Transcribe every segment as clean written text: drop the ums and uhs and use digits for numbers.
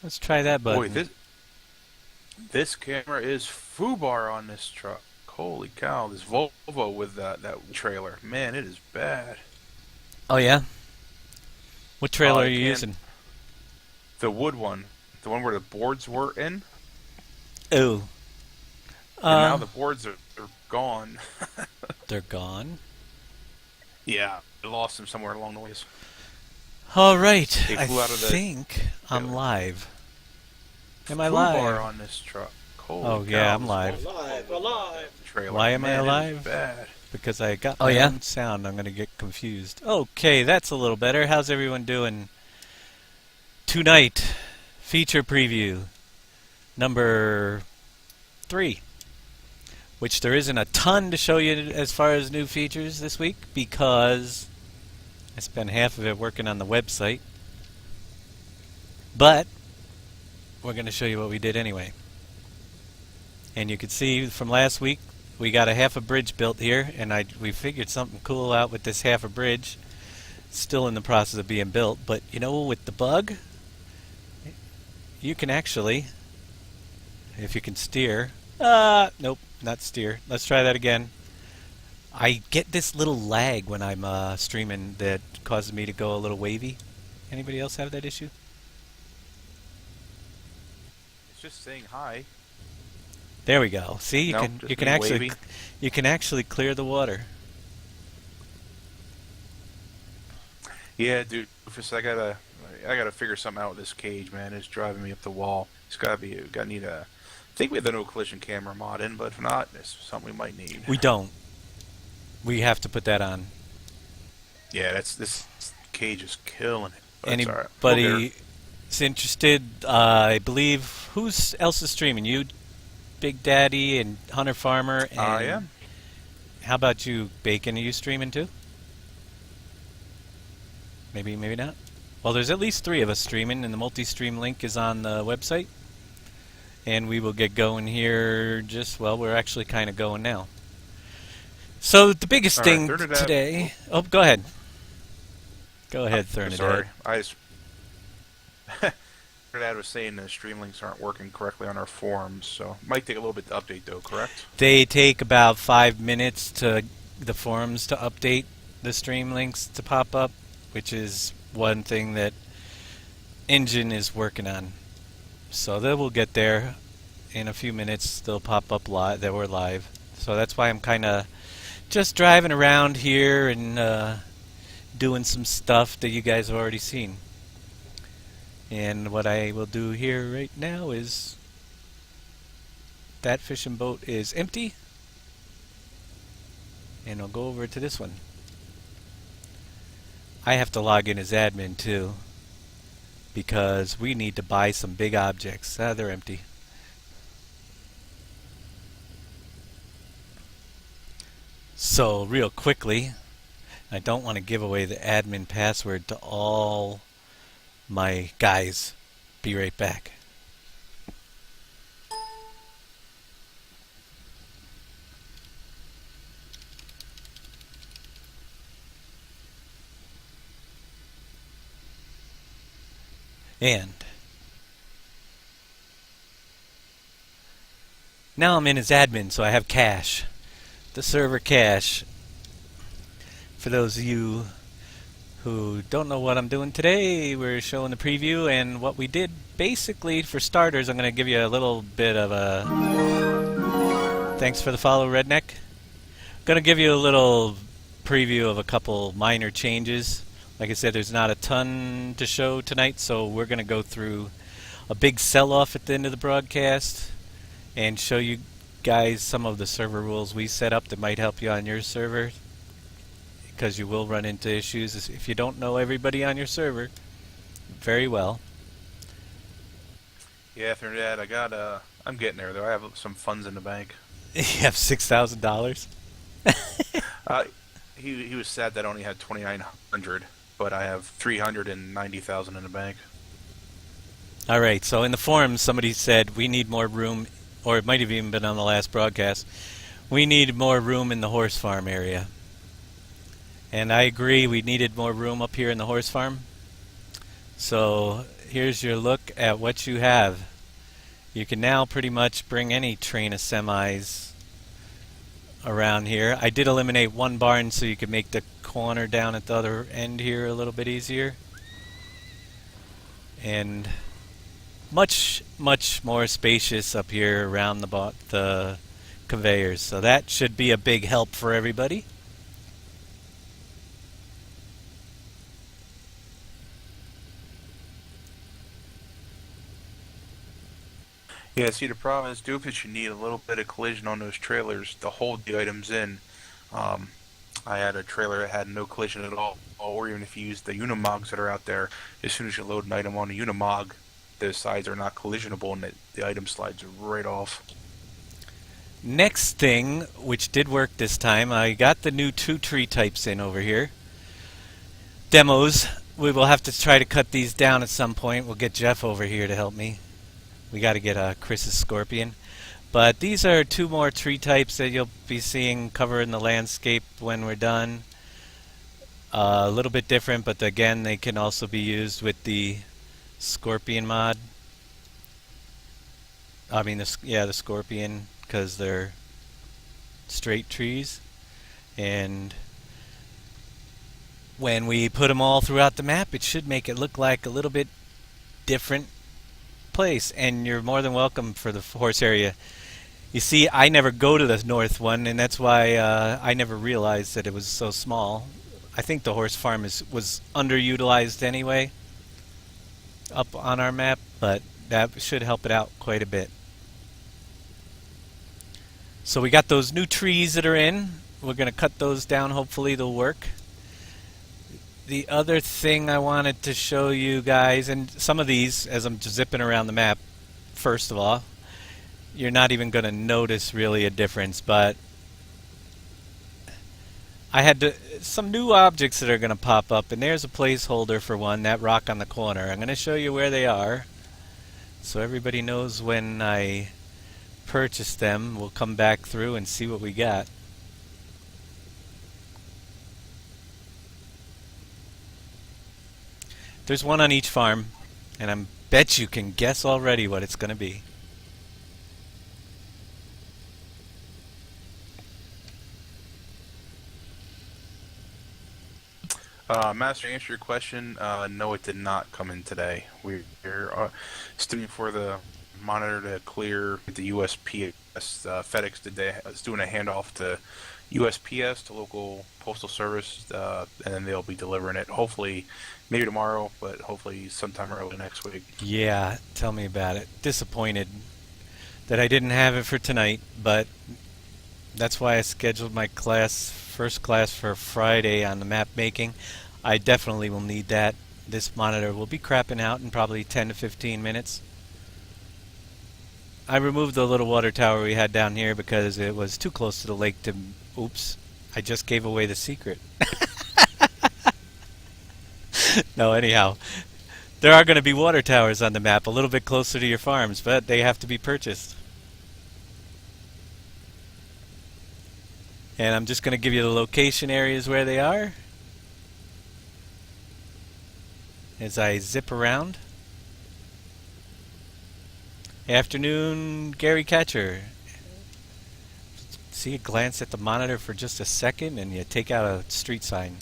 Let's try that Boy, button. this camera is foobar on this truck. Holy cow! This Volvo with that trailer, man, it is bad. Oh yeah? What trailer are I you can't. using? The wood one, the one where the boards were in, Oh. and now Uh, the boards are gone. they're gone. Yeah, I lost them somewhere along the ways. All right. They I flew out of the think I'm trailer. live. Am I Foobar live? on this truck. Holy Oh yeah, cow! I'm This live. Alive, Volvo with alive. that trailer, Why am I man, it is alive? bad. Because I got my own sound. I'm going to get confused. Okay, that's a little better. How's everyone doing? Tonight, feature preview number 3, which there isn't a ton to show you as far as new features this week because I spent half of it working on the website. But we're going to show you what we did anyway. And you can see from last week, we got a half a bridge built here, and we figured something cool out with this half a bridge. Still in the process of being built, but you know, with the bug, you can actually, if you can steer, nope, not steer. Let's try that again. I get this little lag when I'm streaming that causes me to go a little wavy. Anybody else have that issue? It's just saying hi. There we go. See, No, you just can me actually wavy. clear the water. Yeah, dude. I gotta figure something out with this cage, man. It's driving me up the wall. It's gotta be. Gotta need a. I think we have the no collision camera mod in, but if not, it's something we might need. We don't. We have to put that on. Yeah, that's this cage is killing it. But it's all right. We'll get her. Anybody is interested? I believe who's else is streaming? You, Big Daddy, and Hunter Farmer, I and am. how about you, Bacon? Are you streaming too? Maybe, maybe not. Well, there's at least 3 of us streaming, and the multi-stream link is on the website. And we will get going here well, we're actually kind of going now. So the biggest All right, thing Thernadad. today... Oh, go ahead. Go ahead, Sorry, Thernadad. I just. Thernadad was saying the stream links aren't working correctly on our forums, so might take a little bit to update, though. Correct? They take about 5 minutes to the forums to update the stream links to pop up, which is one thing that Engine is working on. So they will get there in a few minutes. They'll pop up live that we're live. So that's why I'm kind of just driving around here and doing some stuff that you guys have already seen. And what I will do here right now is that fishing boat is empty. And I'll go over to this one. I have to log in as admin too, because we need to buy some big objects. They're empty. So real quickly, I don't want to give away the admin password to all my guys. Be right back. And now I'm in as admin, so I have cache. The server cache. For those of you who don't know what I'm doing today, we're showing the preview and what we did. Basically, for starters, I'm going to give you a little bit of a... Thanks for the follow, Redneck. Going to give you a little preview of a couple minor changes. Like I said, there's not a ton to show tonight, so we're going to go through a big sell-off at the end of the broadcast and show you guys some of the server rules we set up that might help you on your server, because you will run into issues if you don't know everybody on your server very well. Yeah, Thernadad, I'm getting there though. I have some funds in the bank. You have $6,000. Uh, he was sad that I only had 2,900, but I have 390,000 in the bank. All right, so in the forums, somebody said we need more room, or it might have even been on the last broadcast, we need more room in the horse farm area. And I agree, we needed more room up here in the horse farm. So here's your look at what you have. You can now pretty much bring any train of semis around here. I did eliminate one barn so you could make the corner down at the other end here a little bit easier. And much more spacious up here around the conveyors. So that should be a big help for everybody. Yeah, see, the problem is, Doofus, you need a little bit of collision on those trailers to hold the items in. Um, I had a trailer that had no collision at all, or even if you use the Unimogs that are out there, as soon as you load an item on a Unimog, the sides are not collisionable and the item slides right off. Next thing, which did work this time, I got the new 2 tree types in over here. Demos. We will have to try to cut these down at some point. We'll get Jeff over here to help me. We got to get Chris's Scorpion. But these are 2 more tree types that you'll be seeing covering the landscape when we're done. A little bit different, but again, they can also be used with the Scorpion mod. I mean, the Scorpion, because they're straight trees. And when we put them all throughout the map, it should make it look like a little bit different place. And you're more than welcome for the horse area. You see, I never go to the north one, and that's why I never realized that it was so small. I think the horse farm was underutilized anyway up on our map, but that should help it out quite a bit. So we got those new trees that are in. We're going to cut those down. Hopefully they'll work. The other thing I wanted to show you guys, and some of these, as I'm zipping around the map, first of all, you're not even going to notice really a difference, but I had some new objects that are going to pop up, and there's a placeholder for one, that rock on the corner. I'm going to show you where they are so everybody knows when I purchase them. We'll come back through and see what we got. There's one on each farm, and I bet you can guess already what it's going to be. Master, to answer your question, no, it did not come in today. We're studying for the monitor to clear the USPS. FedEx is doing a handoff to USPS, to local postal service, and then they'll be delivering it. Hopefully, maybe tomorrow, but hopefully sometime early next week. Yeah, tell me about it. Disappointed that I didn't have it for tonight, but that's why I scheduled my first class for Friday on the map making. I definitely will need that. This monitor will be crapping out in probably 10 to 15 minutes. I removed the little water tower we had down here because it was too close to the lake to... Oops, I just gave away the secret. No, anyhow, there are going to be water towers on the map a little bit closer to your farms, but they have to be purchased. And I'm just going to give you the location areas where they are as I zip around. Afternoon, Gary Catcher. See, a glance at the monitor for just a second and you take out a street sign.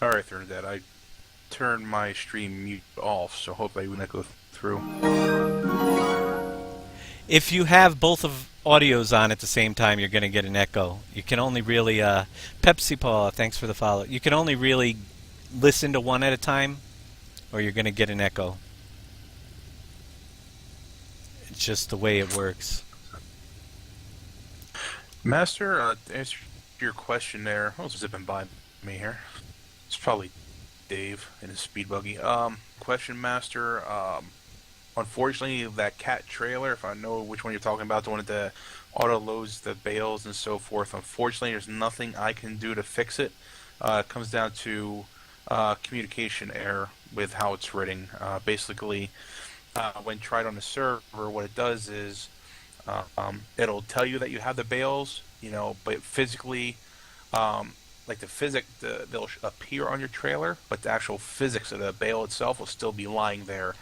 Alright, Thernadette, I turned my stream mute off, so hopefully when I go through. If you have both of audios on at the same time, you're going to get an echo. You can only really, Pepsi Paul, thanks for the follow. You can only really listen to one at a time, or you're going to get an echo. It's just the way it works. Master, to answer your question there, who's zipping by me here? It's probably Dave in his speed buggy. Question, Master. Unfortunately, that cat trailer, if I know which one you're talking about, the one that auto loads the bales and so forth, unfortunately, there's nothing I can do to fix it. It comes down to communication error with how it's written. Basically, when tried on the server, what it does is it'll tell you that you have the bales, but physically, like they'll appear on your trailer, but the actual physics of the bale itself will still be lying there.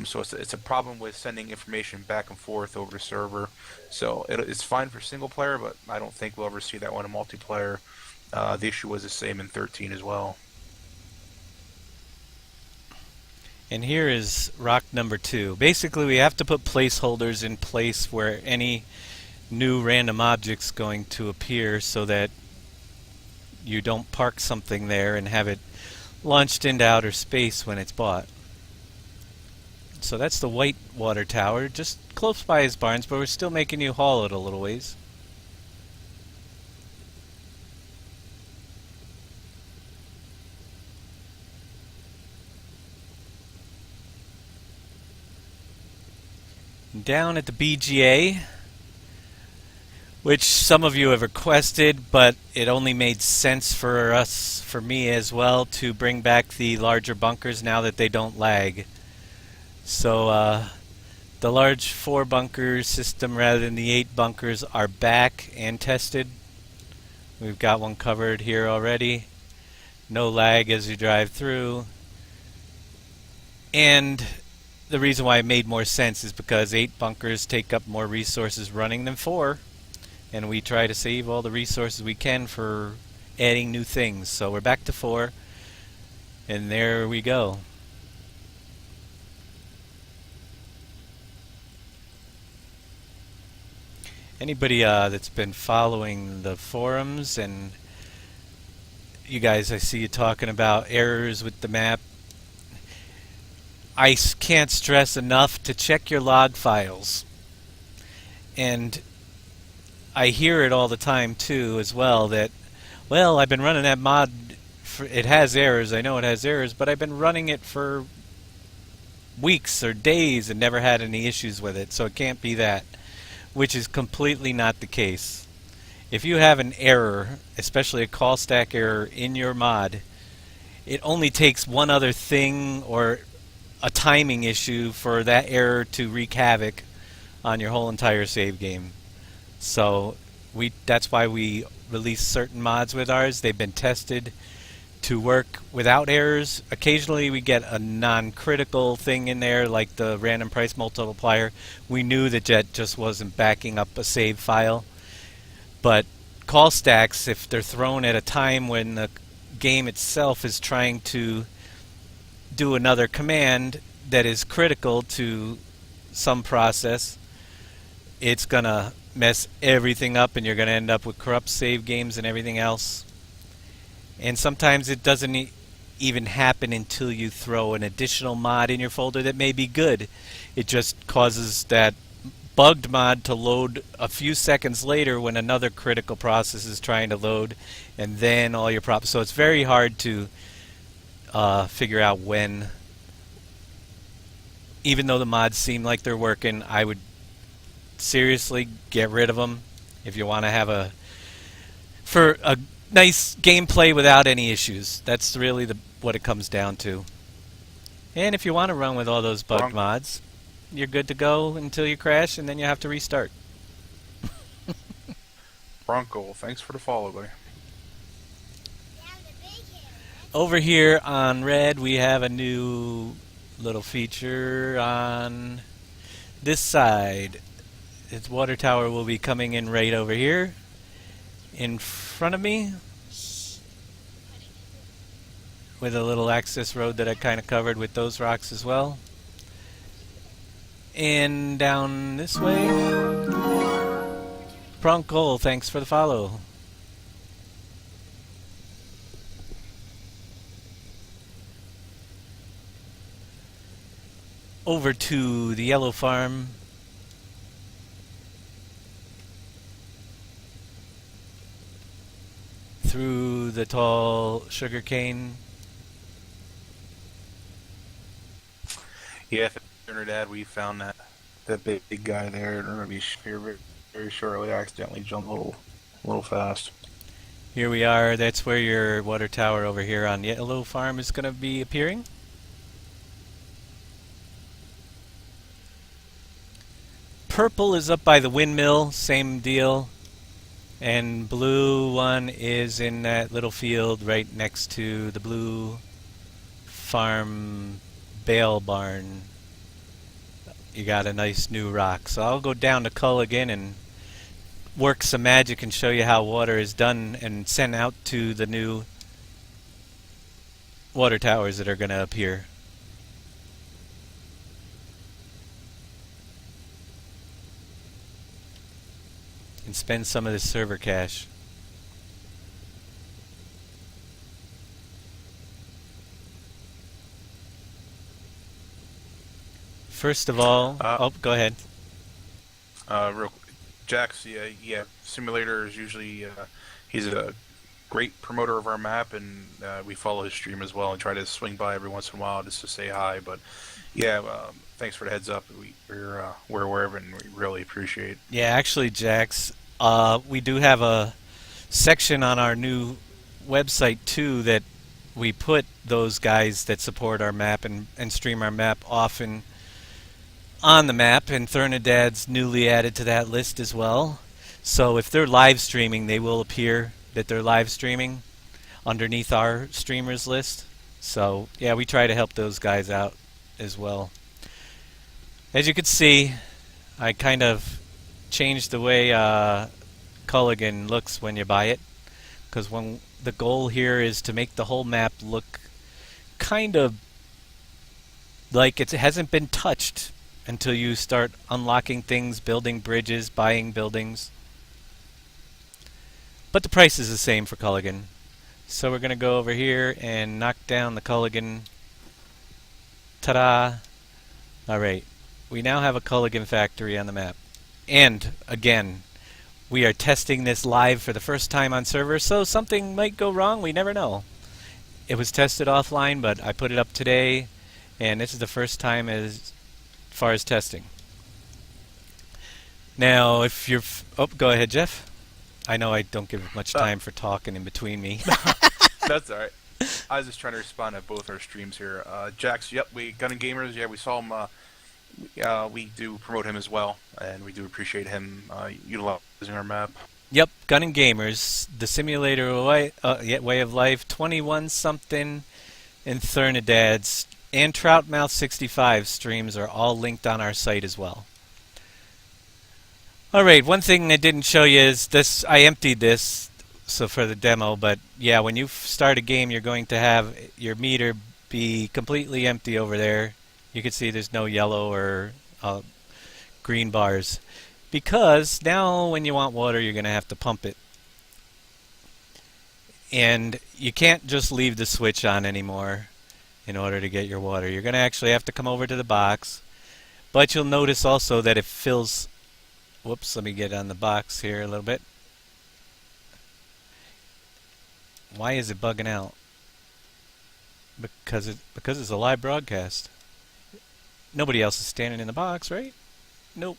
So it's a problem with sending information back and forth over the server. So it's fine for single player, but I don't think we'll ever see that one in multiplayer. The issue was the same in 13 as well. And here is rock number 2. Basically, we have to put placeholders in place where any new random object's going to appear so that you don't park something there and have it launched into outer space when it's bought. So that's the white water tower, just close by his barns, but we're still making you haul it a little ways. Down at the BGA, which some of you have requested, but it only made sense for me as well, to bring back the larger bunkers now that they don't lag. So the large 4 bunker system rather than the 8 bunkers are back and tested. We've got one covered here already. No lag as you drive through. And the reason why it made more sense is because 8 bunkers take up more resources running than 4. And we try to save all the resources we can for adding new things. So we're back to 4. And there we go. Anybody that's been following the forums, and you guys, I see you talking about errors with the map. I can't stress enough to check your log files. And I hear it all the time too as well that, well, I've been running that mod, it has errors, I know it has errors, but I've been running it for weeks or days and never had any issues with it, so it can't be that. Which is completely not the case. If you have an error, especially a call stack error in your mod, it only takes one other thing or a timing issue for that error to wreak havoc on your whole entire save game. So that's why we release certain mods with ours. They've been tested to work without errors. Occasionally we get a non-critical thing in there like the random price multiplier. We knew that Jet just wasn't backing up a save file. But call stacks, if they're thrown at a time when the game itself is trying to do another command that is critical to some process, it's gonna mess everything up and you're gonna end up with corrupt save games and everything else. And sometimes it doesn't even happen until you throw an additional mod in your folder that may be good. It just causes that bugged mod to load a few seconds later when another critical process is trying to load, and then all your problems. So it's very hard to figure out when. Even though the mods seem like they're working, I would seriously get rid of them if you want to have for a nice gameplay without any issues. That's really what it comes down to. And if you want to run with all those bugged mods, you're good to go until you crash, and then you have to restart. Bronco, thanks for the follow, buddy. Over here on red, we have a new little feature on this side. Its water tower will be coming in right over here in front of me, with a little access road that I kind of covered with those rocks as well. And down this way, Prunkle, thanks for the follow. Over to the yellow farm. Through the tall sugarcane. Yeah, Dad, we found that big guy there, and we're gonna be here very, very shortly. I accidentally jumped a little fast. Here we are. That's where your water tower over here on Yellow Farm is going to be appearing. Purple is up by the windmill. Same deal. And blue one is in that little field right next to the blue farm bale barn. You got a nice new rock. So I'll go down to Culligan and work some magic and show you how water is done and sent out to the new water towers that are going to appear. And spend some of this server cash. First of all, oh, go ahead. Real Jax, yeah, Simulator is usually he's a great promoter of our map, and we follow his stream as well and try to swing by every once in a while just to say hi. But yeah, thanks for the heads up. We're aware of it, and we really appreciate. Yeah, actually, Jax, we do have a section on our new website too that we put those guys that support our map and stream our map often on the map, and Thernadad's newly added to that list as well. So if they're live streaming, they will appear that they're live streaming underneath our streamers list. So yeah, we try to help those guys out as well. As you can see, I kind of changed the way Culligan looks when you buy it, because when the goal here is to make the whole map look kind of like it hasn't been touched until you start unlocking things, building bridges, buying buildings. But the price is the same for Culligan. So we're going to go over here and knock down the Culligan. Ta-da! Alright, we now have a Culligan factory on the map. And, again, we are testing this live for the first time on server, so something might go wrong, we never know. It was tested offline, but I put it up today, and this is the first time as far as testing. Now, if you're... oh, go ahead, Jeff. I know I don't give much time for talking in between me. That's all right. I was just trying to respond to both our streams here. Jax, yep, Gun and Gamers, yeah, we saw him. We do promote him as well, and we do appreciate him utilizing our map. Yep, Gun and Gamers, the simulator way of life, 21 something, and Thernadad's and Troutmouth 65 streams are all linked on our site as well. Alright, one thing I didn't show you is this. I emptied this so for the demo, but yeah, when you start a game, you're going to have your meter be completely empty over there. You can see there's no yellow or green bars, because now when you want water, you're going to have to pump it. And you can't just leave the switch on anymore in order to get your water. You're going to actually have to come over to the box. But you'll notice also that it fills... whoops, let me get on the box here a little bit. Why is it bugging out? Because it's a live broadcast. Nobody else is standing in the box, right? Nope.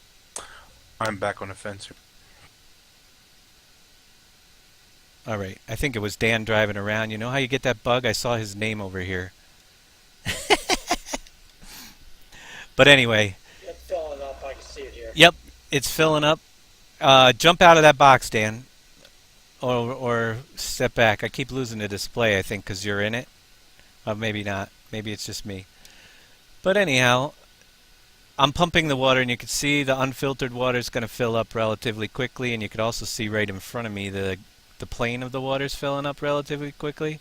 I'm back on the fence. Alright, I think it was Dan driving around. You know how you get that bug? I saw his name over here. But anyway. It's filling up, I can see it here. Yep, it's filling up. Jump out of that box, Dan. Or step back. I keep losing the display, I think, because you're in it. Maybe not. Maybe it's just me. But anyhow, I'm pumping the water, and you can see the unfiltered water is going to fill up relatively quickly, and you can also see right in front of me the plane of the water is filling up relatively quickly.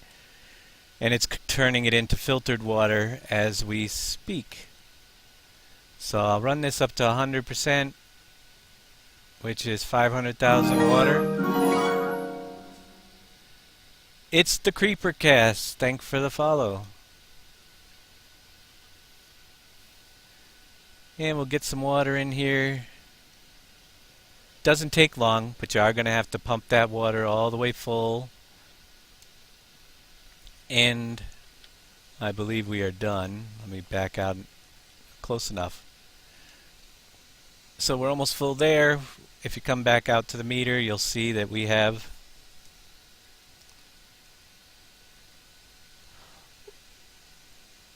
And it's turning it into filtered water as we speak. So I'll run this up to 100%, which is 500,000 water. It's the Creeper Cast. Thanks for the follow. And we'll get some water in here. Doesn't take long, but you are going to have to pump that water all the way full. And I believe we are done. Let me back out close enough. So we're almost full there. If you come back out to the meter, you'll see that we have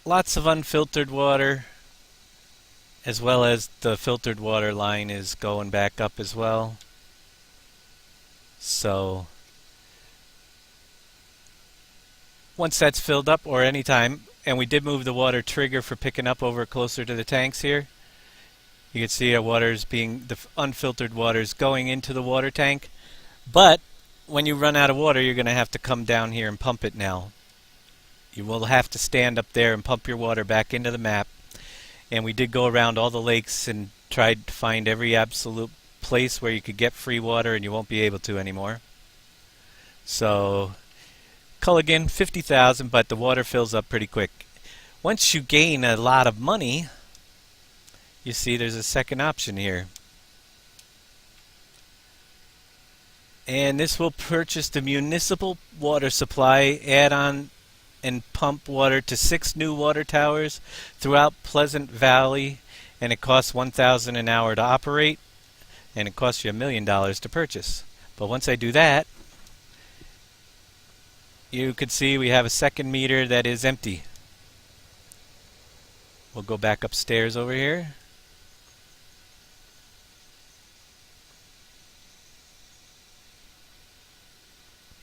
lots of unfiltered water, as well as the filtered water line is going back up as well. So once that's filled up, or any time, and we did move the water trigger for picking up over closer to the tanks here, you can see our water's being, the unfiltered water is going into the water tank. But when you run out of water, you're going to have to come down here and pump it now. You will have to stand up there and pump your water back into the map. And we did go around all the lakes and tried to find every absolute place where you could get free water, and you won't be able to anymore. So Culligan, 50,000, but the water fills up pretty quick. Once you gain a lot of money, you see there's a second option here. And this will purchase the municipal water supply, add on and pump water to 6 new water towers throughout Pleasant Valley, and it costs $1,000 an hour to operate, and it costs you $1 million to purchase. But once I do that, you can see we have a second meter that is empty. We'll go back upstairs over here.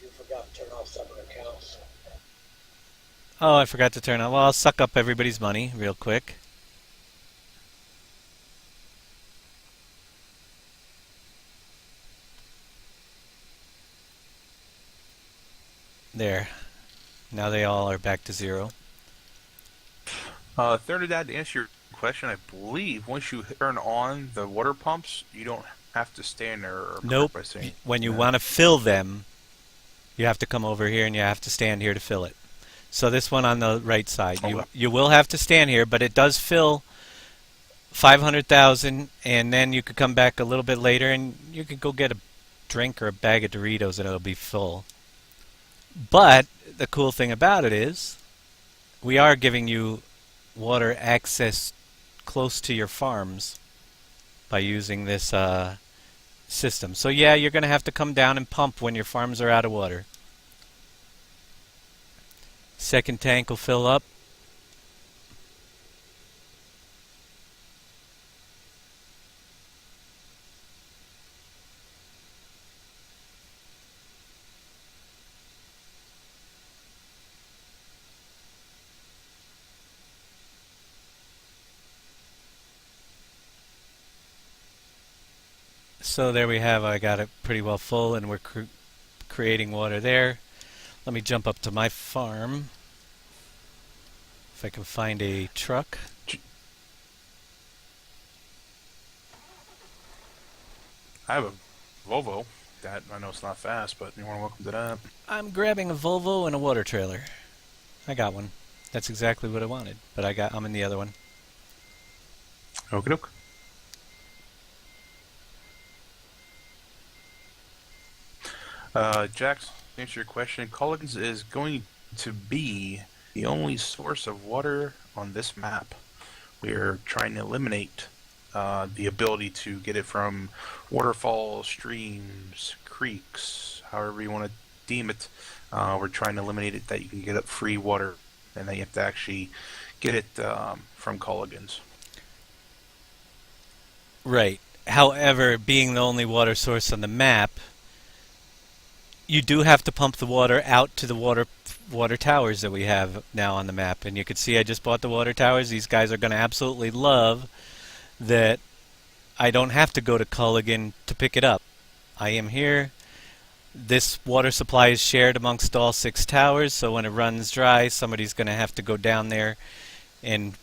You forgot to turn off separate accounts. Oh, I forgot to turn on. Well, I'll suck up everybody's money real quick. There. Now they all are back to 0. Third Dad, to answer your question, I believe once you turn on the water pumps, you don't have to stand there. Or Nope. By saying, When you want to fill them, you have to come over here and you have to stand here to fill it. So this one on the right side, you will have to stand here, but it does fill 500,000, and then you could come back a little bit later and you could go get a drink or a bag of Doritos and it'll be full. But the cool thing about it is we are giving you water access close to your farms by using this system. So yeah, you're going to have to come down and pump when your farms are out of water. Second tank will fill up. So there we have, I got it pretty well full, and we're creating water there. Let me jump up to my farm. If I can find a truck. I have a Volvo. That I know it's not fast, but you're more than welcome to that. I'm grabbing a Volvo and a water trailer. I got one. That's exactly what I wanted, but I'm in the other one. Okie doke. Jax, to answer your question, Culligan's is going to be the only source of water on this map. We're trying to eliminate the ability to get it from waterfalls, streams, creeks, however you want to deem it. We're trying to eliminate it that you can get up free water, and that you have to actually get it from Culligan's. Right. However, being the only water source on the map, you do have to pump the water out to the water towers that we have now on the map. And you can see I just bought the water towers. These guys are going to absolutely love that I don't have to go to Culligan to pick it up. I am here. This water supply is shared amongst all 6 towers, so when it runs dry, somebody's going to have to go down there and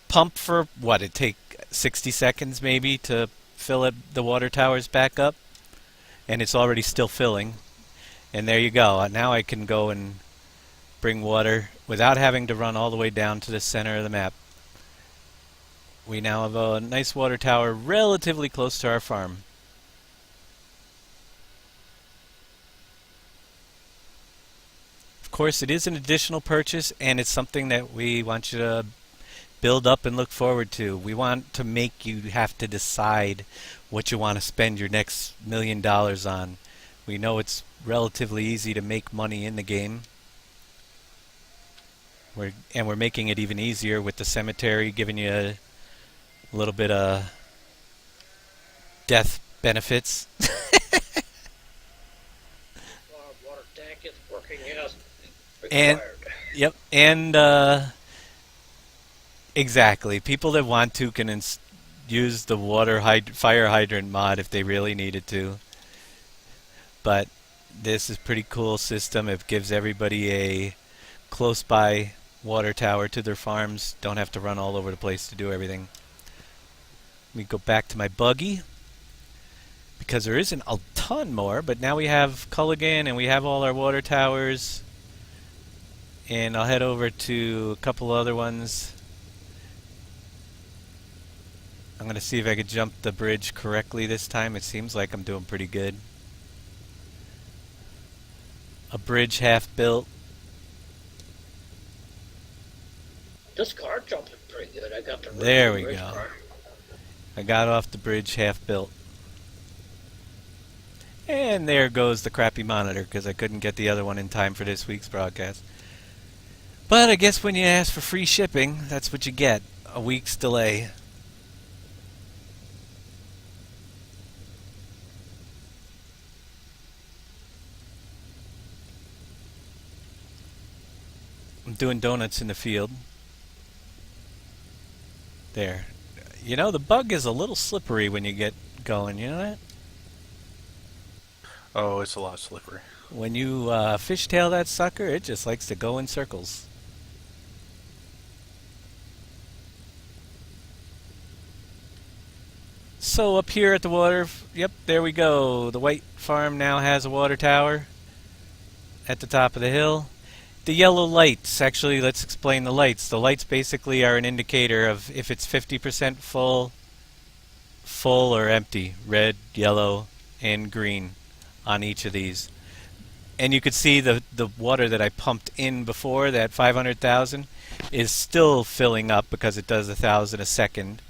pump for, what, it'd take 60 seconds maybe to fill the water towers back up. And it's already still filling. And there you go. Now I can go and bring water without having to run all the way down to the center of the map. We now have a nice water tower relatively close to our farm. Of course, it is an additional purchase, and it's something that we want you to build up and look forward to. We want to make you have to decide what you want to spend your next $1 million on. We know it's relatively easy to make money in the game. We're making it even easier with the cemetery, giving you a little bit of death benefits. And required. yep, and exactly. People that want to can use the fire hydrant mod if they really needed to. But this is a pretty cool system. It gives everybody a close by water tower to their farms. Don't have to run all over the place to do everything. Let me go back to my buggy because there isn't a ton more, but now we have Culligan and we have all our water towers. And I'll head over to a couple other ones. I'm going to see if I could jump the bridge correctly this time. It seems like I'm doing pretty good. A bridge half built. This car jumping pretty good. I got the There we race go. car. I got off the bridge half built. And there goes the crappy monitor because I couldn't get the other one in time for this week's broadcast. But I guess when you ask for free shipping, that's what you get. A week's delay. I'm doing donuts in the field. There. You know, the bug is a little slippery when you get going, you know that? Oh, it's a lot slippery. When you fishtail that sucker, it just likes to go in circles. So up here at the water, yep, there we go. The white farm now has a water tower at the top of the hill. The yellow lights, actually, let's explain the lights. The lights basically are an indicator of if it's 50% full, full or empty. Red, yellow, and green on each of these. And you could see the water that I pumped in before, that 500,000, is still filling up because it does 1,000 a second.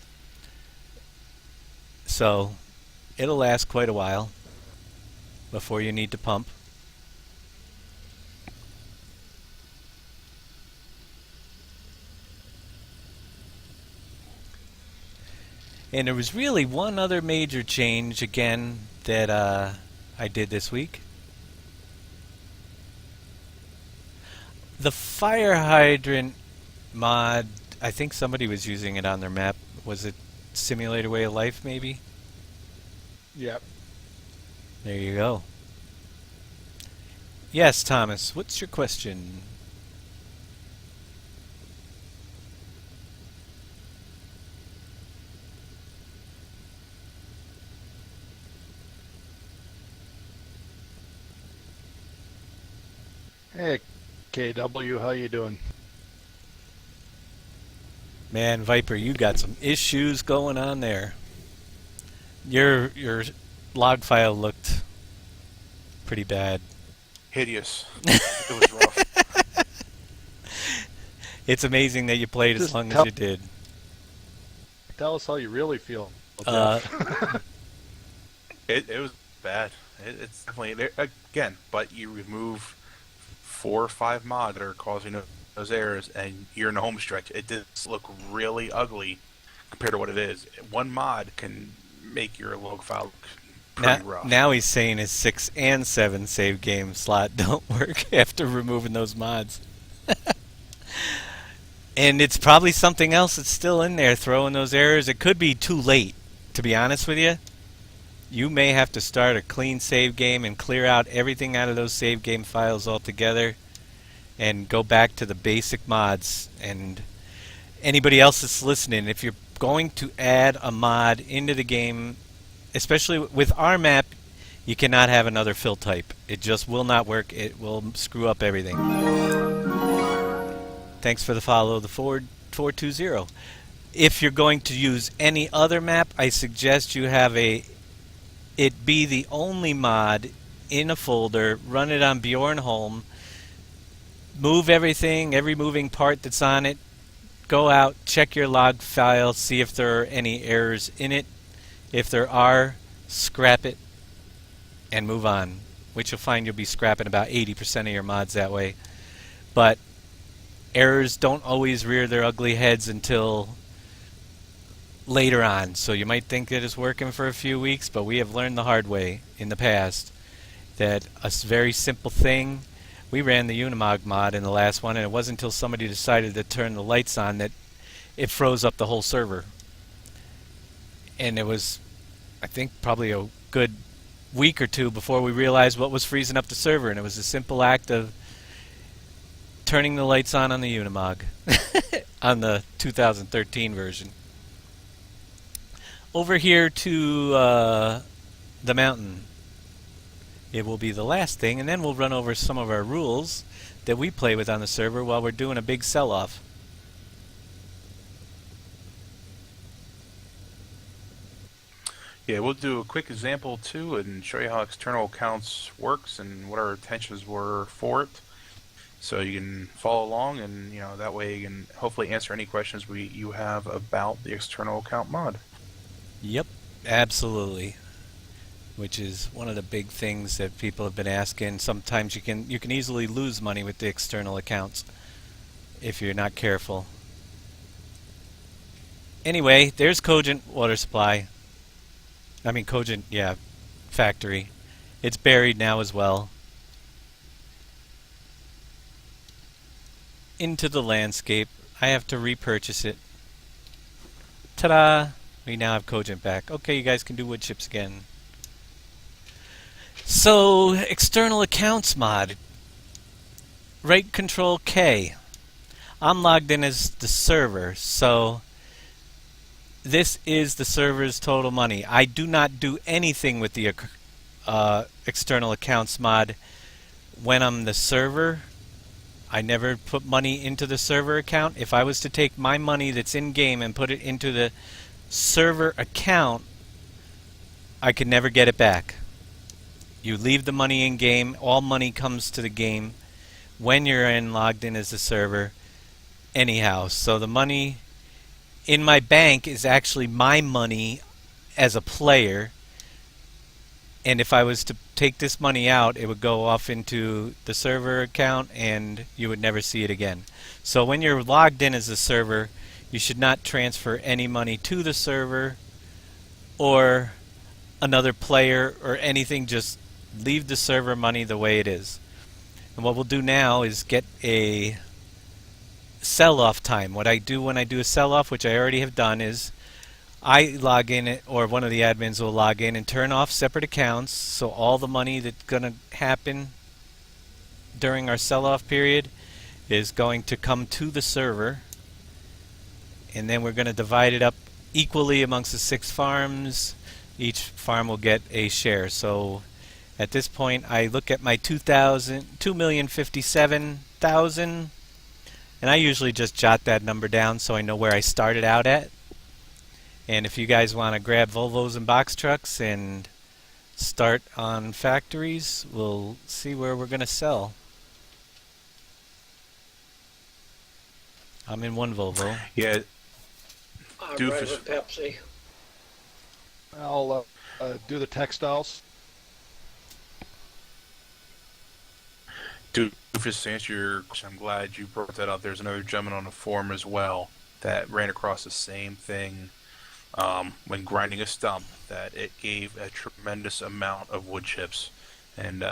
So it'll last quite a while before you need to pump. And there was really one other major change again that I did this week. The fire hydrant mod, I think somebody was using it on their map. Was it Simulator Way of Life, maybe? Yep. There you go. Yes, Thomas, what's your question? Hey, KW, how you doing? Man, Viper, you got some issues going on there. Your log file looked pretty bad. Hideous. It was rough. It's amazing that you played as Just long as tell- you did. Tell us how you really feel. It was bad. It's definitely again, but you remove 4 or 5 mods that are causing those errors, and you're in the home stretch. It does look really ugly compared to what it is. One mod can make your log file look pretty rough. Now he's saying his 6 and 7 save game slot don't work after removing those mods. And it's probably something else that's still in there throwing those errors. It could be too late, to be honest with you. You may have to start a clean save game and clear out everything out of those save game files altogether and go back to the basic mods. And anybody else that's listening, if you're going to add a mod into the game, especially with our map, you cannot have another fill type. It just will not work. It will screw up everything. Thanks for the follow, the 420. If you're going to use any other map, I suggest you have it be the only mod in a folder, run it on Bjornholm, move everything, every moving part that's on it, go out, check your log file, see if there are any errors in it. If there are, scrap it and move on, which you'll find you'll be scrapping about 80% of your mods that way. But errors don't always rear their ugly heads until later on, so you might think that it's working for a few weeks, but we have learned the hard way in the past that a very simple thing We ran the Unimog mod in the last one, and it wasn't until somebody decided to turn the lights on that it froze up the whole server. And it was, I think, probably a good week or two before we realized what was freezing up the server, and it was a simple act of turning the lights on the Unimog on the 2013 version. Over here to the mountain. It will be the last thing, and then we'll run over some of our rules that we play with on the server while we're doing a big sell-off. Yeah, we'll do a quick example too and show you how external accounts works and what our intentions were for it. So you can follow along, and that way you can hopefully answer any questions you have about the external account mod. Yep, absolutely. Which is one of the big things that people have been asking. Sometimes you can easily lose money with the external accounts if you're not careful. Anyway, there's Cogent water supply. I mean Cogent, yeah, factory. It's buried now as well. Into the landscape. I have to repurchase it. Ta-da! We now have Cogent back. Okay, you guys can do wood chips again. So, external accounts mod. Right control K. I'm logged in as the server, so this is the server's total money. I do not do anything with the external accounts mod when I'm the server. I never put money into the server account. If I was to take my money that's in game and put it into the server account, I could never get it back. You leave the money in game, all money comes to the game when you're logged in as a server anyhow. So the money in my bank is actually my money as a player, and if I was to take this money out, it would go off into the server account and you would never see it again. So when you're logged in as a server, you should not transfer any money to the server or another player or anything. Just leave the server money the way it is. And what we'll do now is get a sell-off time. What I do when I do a sell-off, which I already have done, is I log in, or one of the admins will log in and turn off separate accounts, so all the money that's going to happen during our sell-off period is going to come to the server, and then we're going to divide it up equally amongst the 6 farms. Each farm will get a share. So at this point I look at my 2,057,000, and I usually just jot that number down so I know where I started out at. And if you guys want to grab Volvos and box trucks and start on factories, we'll see where we're going to sell. I'm in one Volvo. Yeah, I'm Doofus. right with Pepsi. I'll do the textiles. Doofus, to answer your question, I'm glad you brought that up. There's another gentleman on the forum as well that ran across the same thing when grinding a stump, that it gave a tremendous amount of wood chips. And,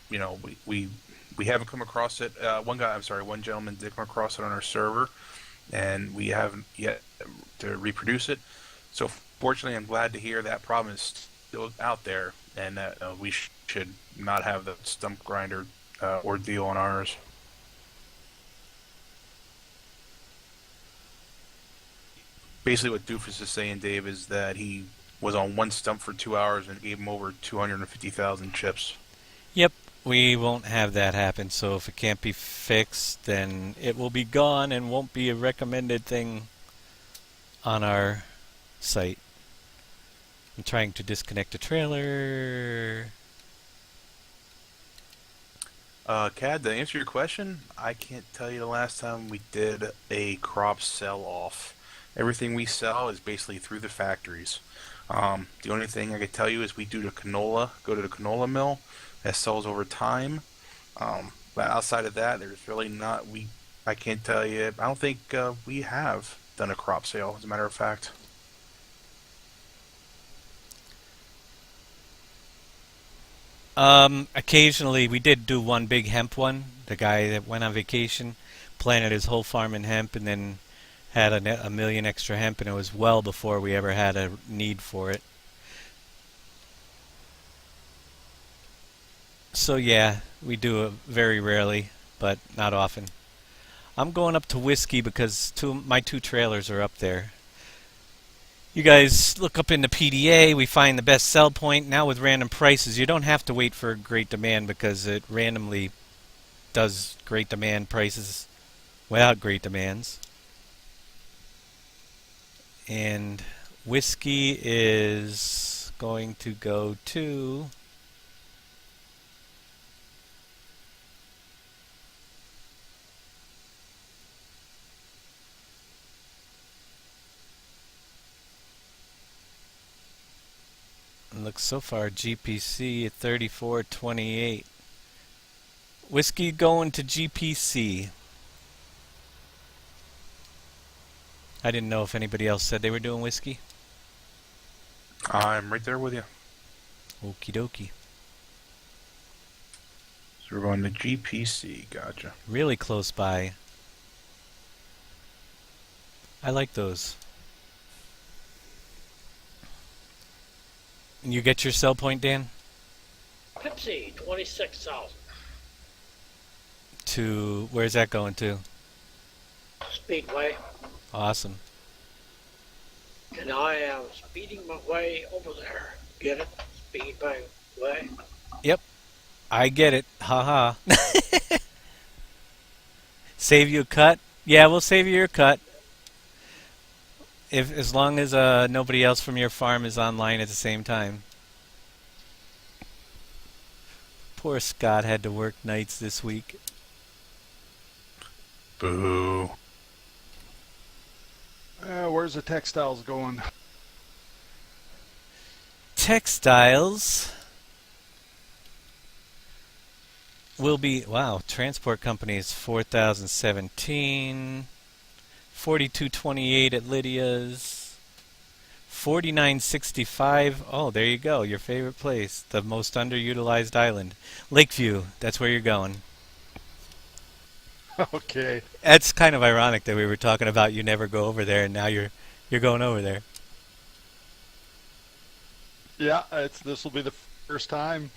we haven't come across it. One gentleman did come across it on our server, and we haven't yet to reproduce it. So fortunately, I'm glad to hear that problem is still out there, and that we should not have the stump grinder ordeal on ours. Basically, what Doofus is saying, Dave, is that he was on one stump for 2 hours and it gave him over 250,000 chips. Yep, we won't have that happen, so if it can't be fixed, then it will be gone and won't be a recommended thing on our site. I'm trying to disconnect the trailer. Cad, to answer your question, I can't tell you the last time we did a crop sell-off. Everything we sell is basically through the factories. The only thing I can tell you is we do the canola, go to the canola mill, that sells over time. But outside of that, there's really not, I can't tell you, I don't think we have done a crop sale, as a matter of fact. Occasionally we did do one big hemp one, The guy that went on vacation, planted his whole farm in hemp, and then had a million extra hemp, and it was well before we ever had a need for it. So yeah, we do it very rarely, but not often. I'm going up to whiskey because my two trailers are up there. You guys look up in the PDA, we find the best sell point. Now with random prices, you don't have to wait for great demand because it randomly does great demand prices without great demands. And whiskey is going to go to looks so far GPC at 34.28. Whiskey going to GPC. I didn't know if anybody else said they were doing whiskey. I'm right there with you. Okie dokie. So we're going to GPC. Gotcha. Really close by. I like those. And you get your sell point, Dan? Pepsi, 26,000. To where's that going to? Speedway. Awesome. And I am speeding my way over there. Get it? Speedway way. Yep. I get it. Haha. Save you a cut? Yeah, we'll save you your cut. As long as nobody else from your farm is online at the same time. Poor Scott had to work nights this week. Boo. Where's the textiles going? Textiles will be, wow, transport companies 4,017, 42.28 at Lydia's, 49.65. Oh, there you go, your favorite place, the most underutilized island. Lakeview, that's where you're going. Okay. That's kind of ironic that we were talking about you never go over there and now you're going over there. Yeah, this will be the first time.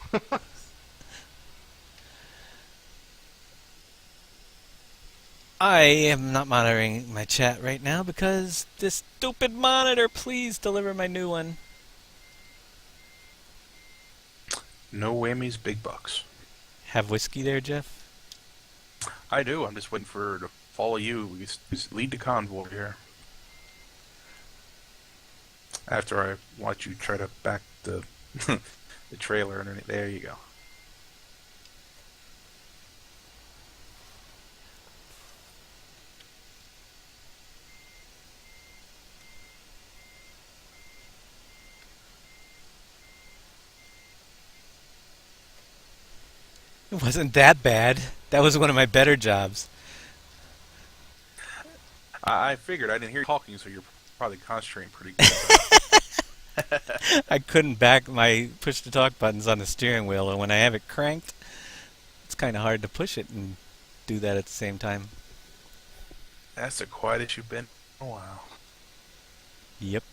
I am not monitoring my chat right now because this stupid monitor, please deliver my new one. No whammies, big bucks. Have whiskey there, Jeff? I do. I'm just waiting for her to follow you. We just lead the convoy here. After I watch you try to back the the trailer underneath. There you go. It wasn't that bad. That was one of my better jobs. I figured. I didn't hear you talking, so you're probably concentrating pretty good. I couldn't back my push to talk buttons on the steering wheel, and when I have it cranked, it's kind of hard to push it and do that at the same time. That's the quietest you've been in a while. Yep.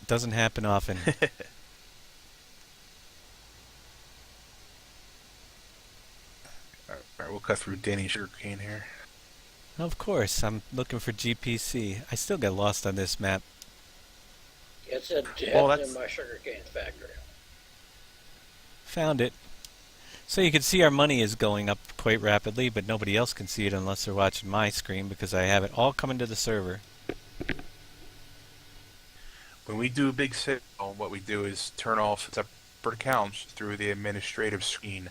It doesn't happen often. Alright, we'll cut through Danny's sugarcane here. Of course, I'm looking for GPC. I still get lost on this map. It's a dead Well, in my sugarcane factory. Found it. So you can see our money is going up quite rapidly, but nobody else can see it unless they're watching my screen because I have it all coming to the server. When we do a big sale, what we do is turn off separate accounts through the administrative screen.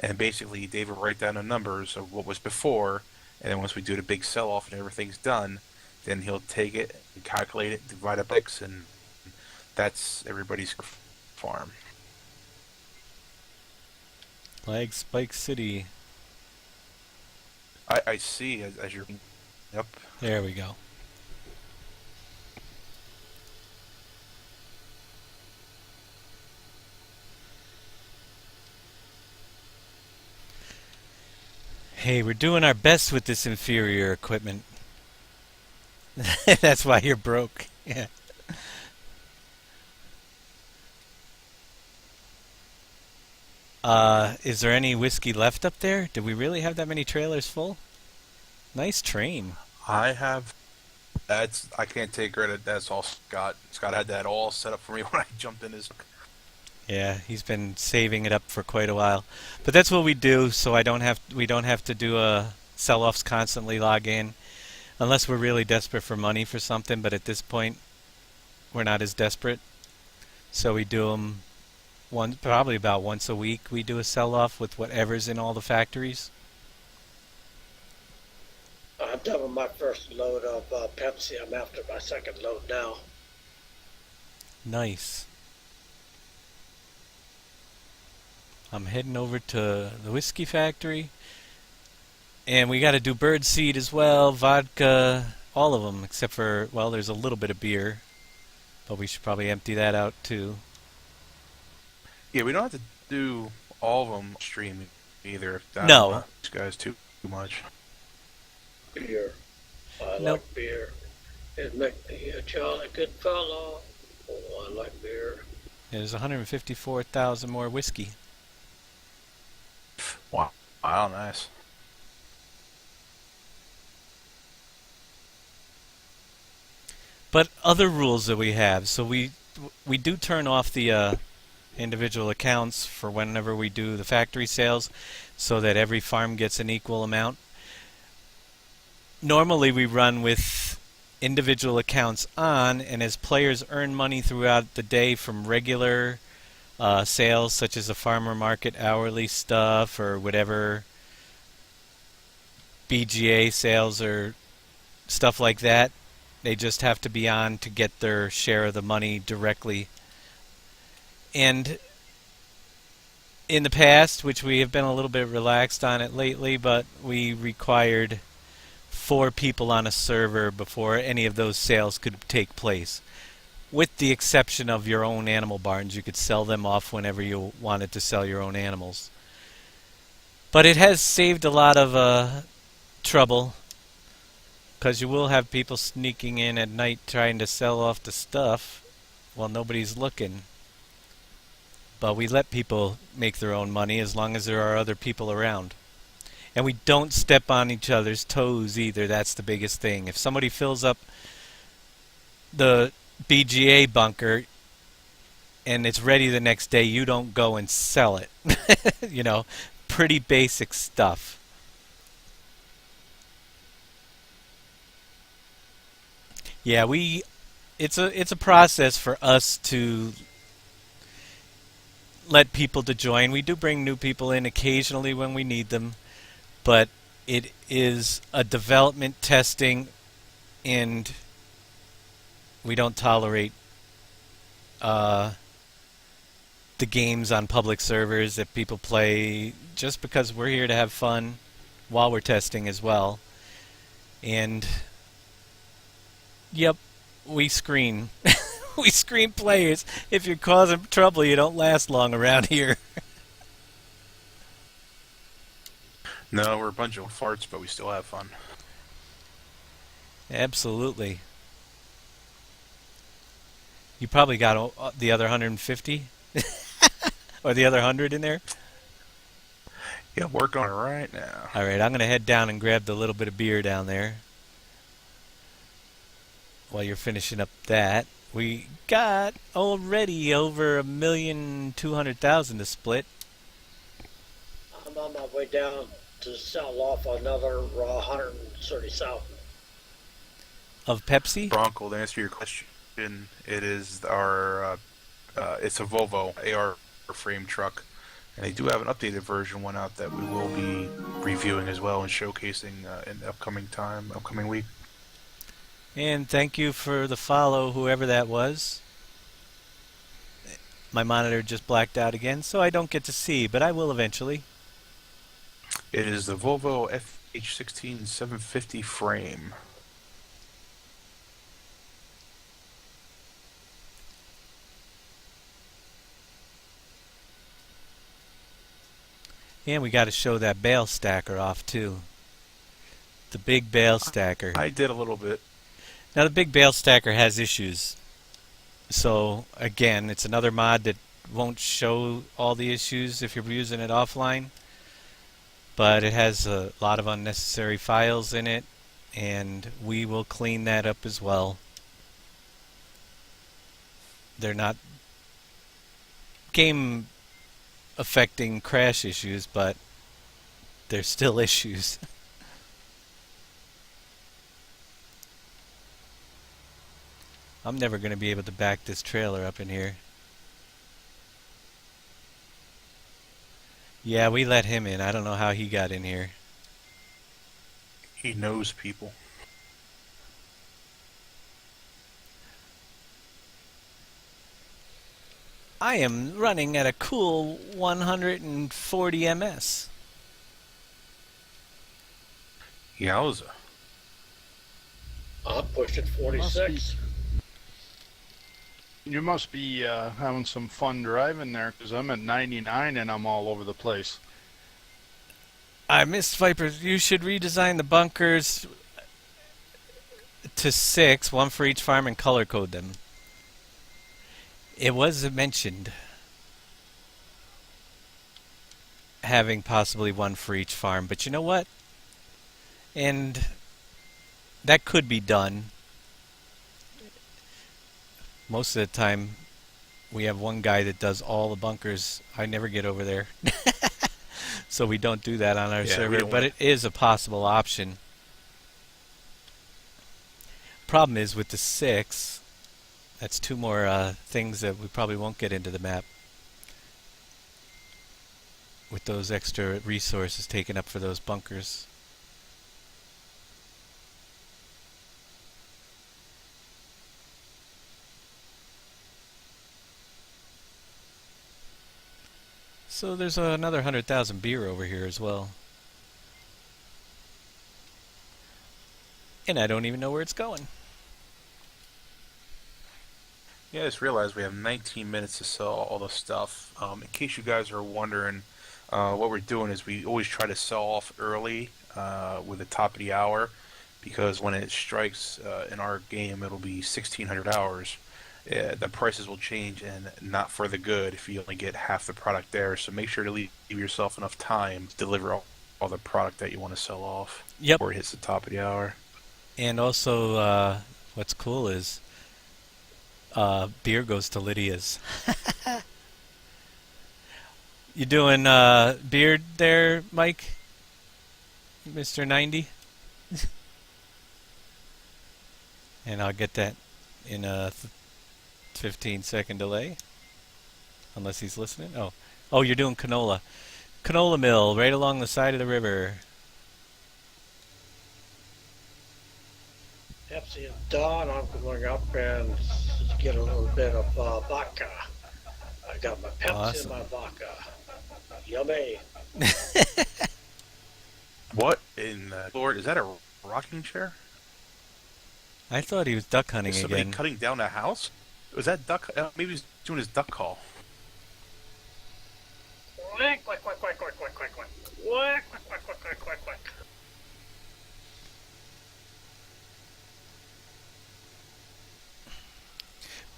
And basically, David will write down the numbers of what was before, and then once we do the big sell-off and everything's done, then he'll take it, and calculate it, divide it by X, and that's everybody's farm. Like Spike City. I see as you're... Yep. There we go. Hey, we're doing our best with this inferior equipment. That's why you're broke. Yeah. Is there any whiskey left up there? Did we really have that many trailers full? Nice train. I have. That's. I can't take credit. That's all Scott. Scott had that all set up for me when I jumped in his. Yeah, he's been saving it up for quite a while. But that's what we do, so we don't have to do sell-offs constantly log in unless we're really desperate for money for something, but at this point we're not as desperate. So we do them probably about once a week. We do a sell-off with whatever's in all the factories. I'm done with my first load of Pepsi. I'm after my second load now. Nice. I'm heading over to the whiskey factory. And we got to do bird seed as well, vodka, all of them, except for, well, there's a little bit of beer. But we should probably empty that out too. Yeah, we don't have to do all of them stream either. If that No. These guys too much. Beer. I Nope. like beer. It makes me a jolly good fellow. Oh, I like beer. There's 154,000 more whiskey. Wow. Wow, nice. But other rules that we have, so we do turn off the individual accounts for whenever we do the factory sales, so that every farm gets an equal amount. Normally we run with individual accounts on, and as players earn money throughout the day from regular sales, such as the farmer market hourly stuff or whatever BGA sales or stuff like that, they just have to be on to get their share of the money directly. And in the past, which we have been a little bit relaxed on it lately, but we required 4 people on a server before any of those sales could take place. With the exception of your own animal barns, you could sell them off whenever you wanted to sell your own animals. But it has saved a lot of trouble, because you will have people sneaking in at night trying to sell off the stuff while nobody's looking. But we let people make their own money as long as there are other people around. And we don't step on each other's toes either. That's the biggest thing. If somebody fills up the BGA bunker and it's ready the next day, you don't go and sell it. You know, pretty basic stuff. Yeah, it's a process for us to let people to join. We do bring new people in occasionally when we need them, but it is a development testing, and we don't tolerate the games on public servers that people play just because we're here to have fun while we're testing as well. And yep, we screen. We screen players. If you're causing trouble, you don't last long around here. No, we're a bunch of farts, but we still have fun. Absolutely. You probably got the other 150? Or the other 100 in there? Yeah, working on it right now. Alright, I'm going to head down and grab the little bit of beer down there while you're finishing up that. We got already over 1,200,000 to split. I'm on my way down to sell off another 130,000. Of Pepsi? Bronco, to answer your question, it is our it's a Volvo AR frame truck, and they do have an updated version one out that we will be reviewing as well and showcasing in the upcoming week. And thank you for the follow, whoever that was. My monitor just blacked out again, so I don't get to see, but I will eventually. It is the Volvo FH16 750 frame. And we got to show that bale stacker off too. The big bale stacker. I did a little bit. Now the big bale stacker has issues. So again, it's another mod that won't show all the issues if you're using it offline. But it has a lot of unnecessary files in it, and we will clean that up as well. They're not game affecting crash issues, but they're still issues. I'm never going to be able to back this trailer up in here. Yeah, we let him in. I don't know how he got in here. He knows people. I am running at a cool 140 ms. Yowza. I'm pushing 46. You must be having some fun driving there, because I'm at 99 and I'm all over the place. I missed Viper. You should redesign the bunkers to 6, one for each farm, and color code them. It was mentioned having possibly one for each farm, but you know what? And that could be done. Most of the time, we have one guy that does all the bunkers. I never get over there. So we don't do that on our server, but it is a possible option. Problem is with the 6, that's 2 more things that we probably won't get into the map with those extra resources taken up for those bunkers. So there's another 100,000 beer over here as well. And I don't even know where it's going. Yeah, I just realized we have 19 minutes to sell all the stuff. In case you guys are wondering, what we're doing is we always try to sell off early with the top of the hour, because when it strikes in our game, it'll be 1600 hours. The prices will change, and not for the good if you only get half the product there. So make sure to leave yourself enough time to deliver all the product that you want to sell off before it hits the top of the hour. And also, what's cool is beer goes to Lydia's. You doing beer there, Mike? Mr. 90? And I'll get that in a 15-second delay. Unless he's listening. Oh, you're doing canola. Canola mill right along the side of the river. Pepsi is done. I'm going up and get a little bit of vodka. I got my Pepsi and my vodka. Yummy. What in the Lord, is that a rocking chair? I thought he was duck hunting Is somebody again. cutting down a house? Was that duck? Maybe he's doing his duck call. Quack, quack, quack, quack, quack, quack, quack, quack. Quack, quack, quack, quack, quack, quack, quack.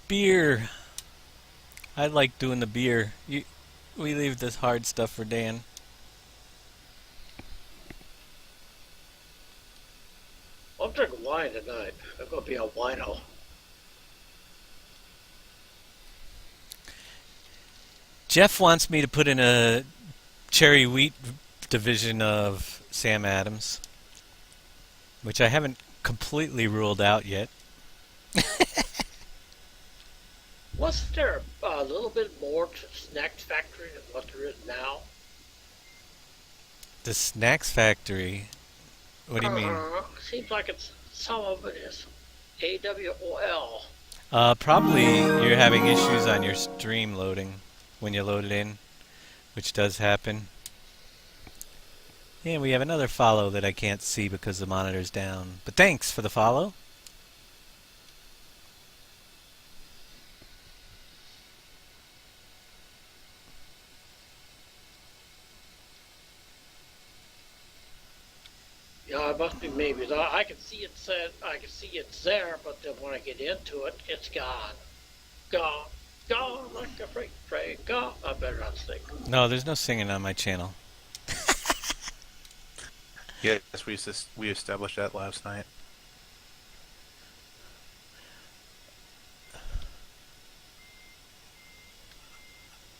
Beer. I like doing the beer. We leave this hard stuff for Dan. I'm drinking wine tonight. I'm going to be a wino. Jeff wants me to put in a cherry wheat division of Sam Adams, which I haven't completely ruled out yet. Wasn't there a little bit more to Snacks Factory than what there is now? The Snacks Factory? What do you mean? Seems like some of it is AWOL. Probably you're having issues on your stream loading when you load it in, which does happen. And we have another follow that I can't see because the monitor's down. But thanks for the follow. because I can see it said, I can see it's there, but then when I get into it, it's gone. Gone. Gone like a freight train. Gone. I better not sing. No, there's no singing on my channel. Yes, we established that last night.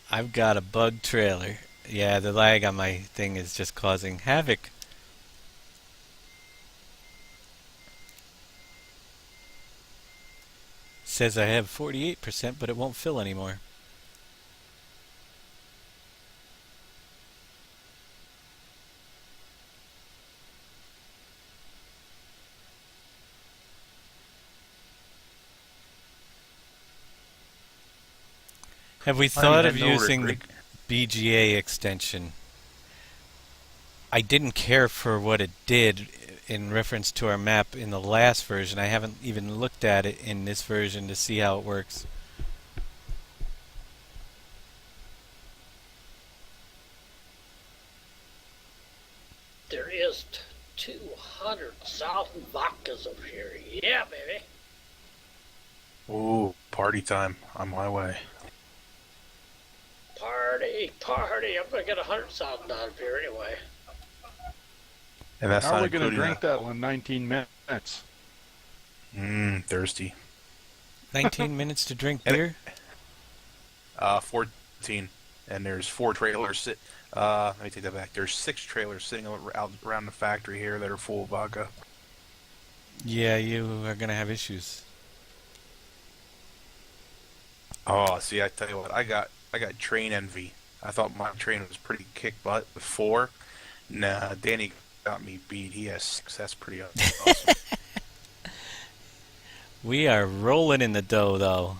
I've got a bug trailer. Yeah, the lag on my thing is just causing havoc. Says I have 48%, but it won't fill anymore. Have we thought of using the BGA extension? I didn't care for what it did in reference to our map in the last version. I haven't even looked at it in this version to see how it works. There is 200,000 vodkas over here. Yeah, baby. Ooh, party time on my way. Party, party. I'm going to get 100,000 out of here anyway. And that's How not are we going to including drink that one in 19 minutes? Thirsty. 19 minutes to drink beer? 14. And there's 4 trailers let me take that back. There's 6 trailers sitting out around the factory here that are full of vodka. Yeah, you are going to have issues. Oh, see, I tell you what, I got train envy. I thought my train was pretty kick butt with 4. Nah, Danny got me beat. He has 6. That's pretty awesome. We are rolling in the dough, though.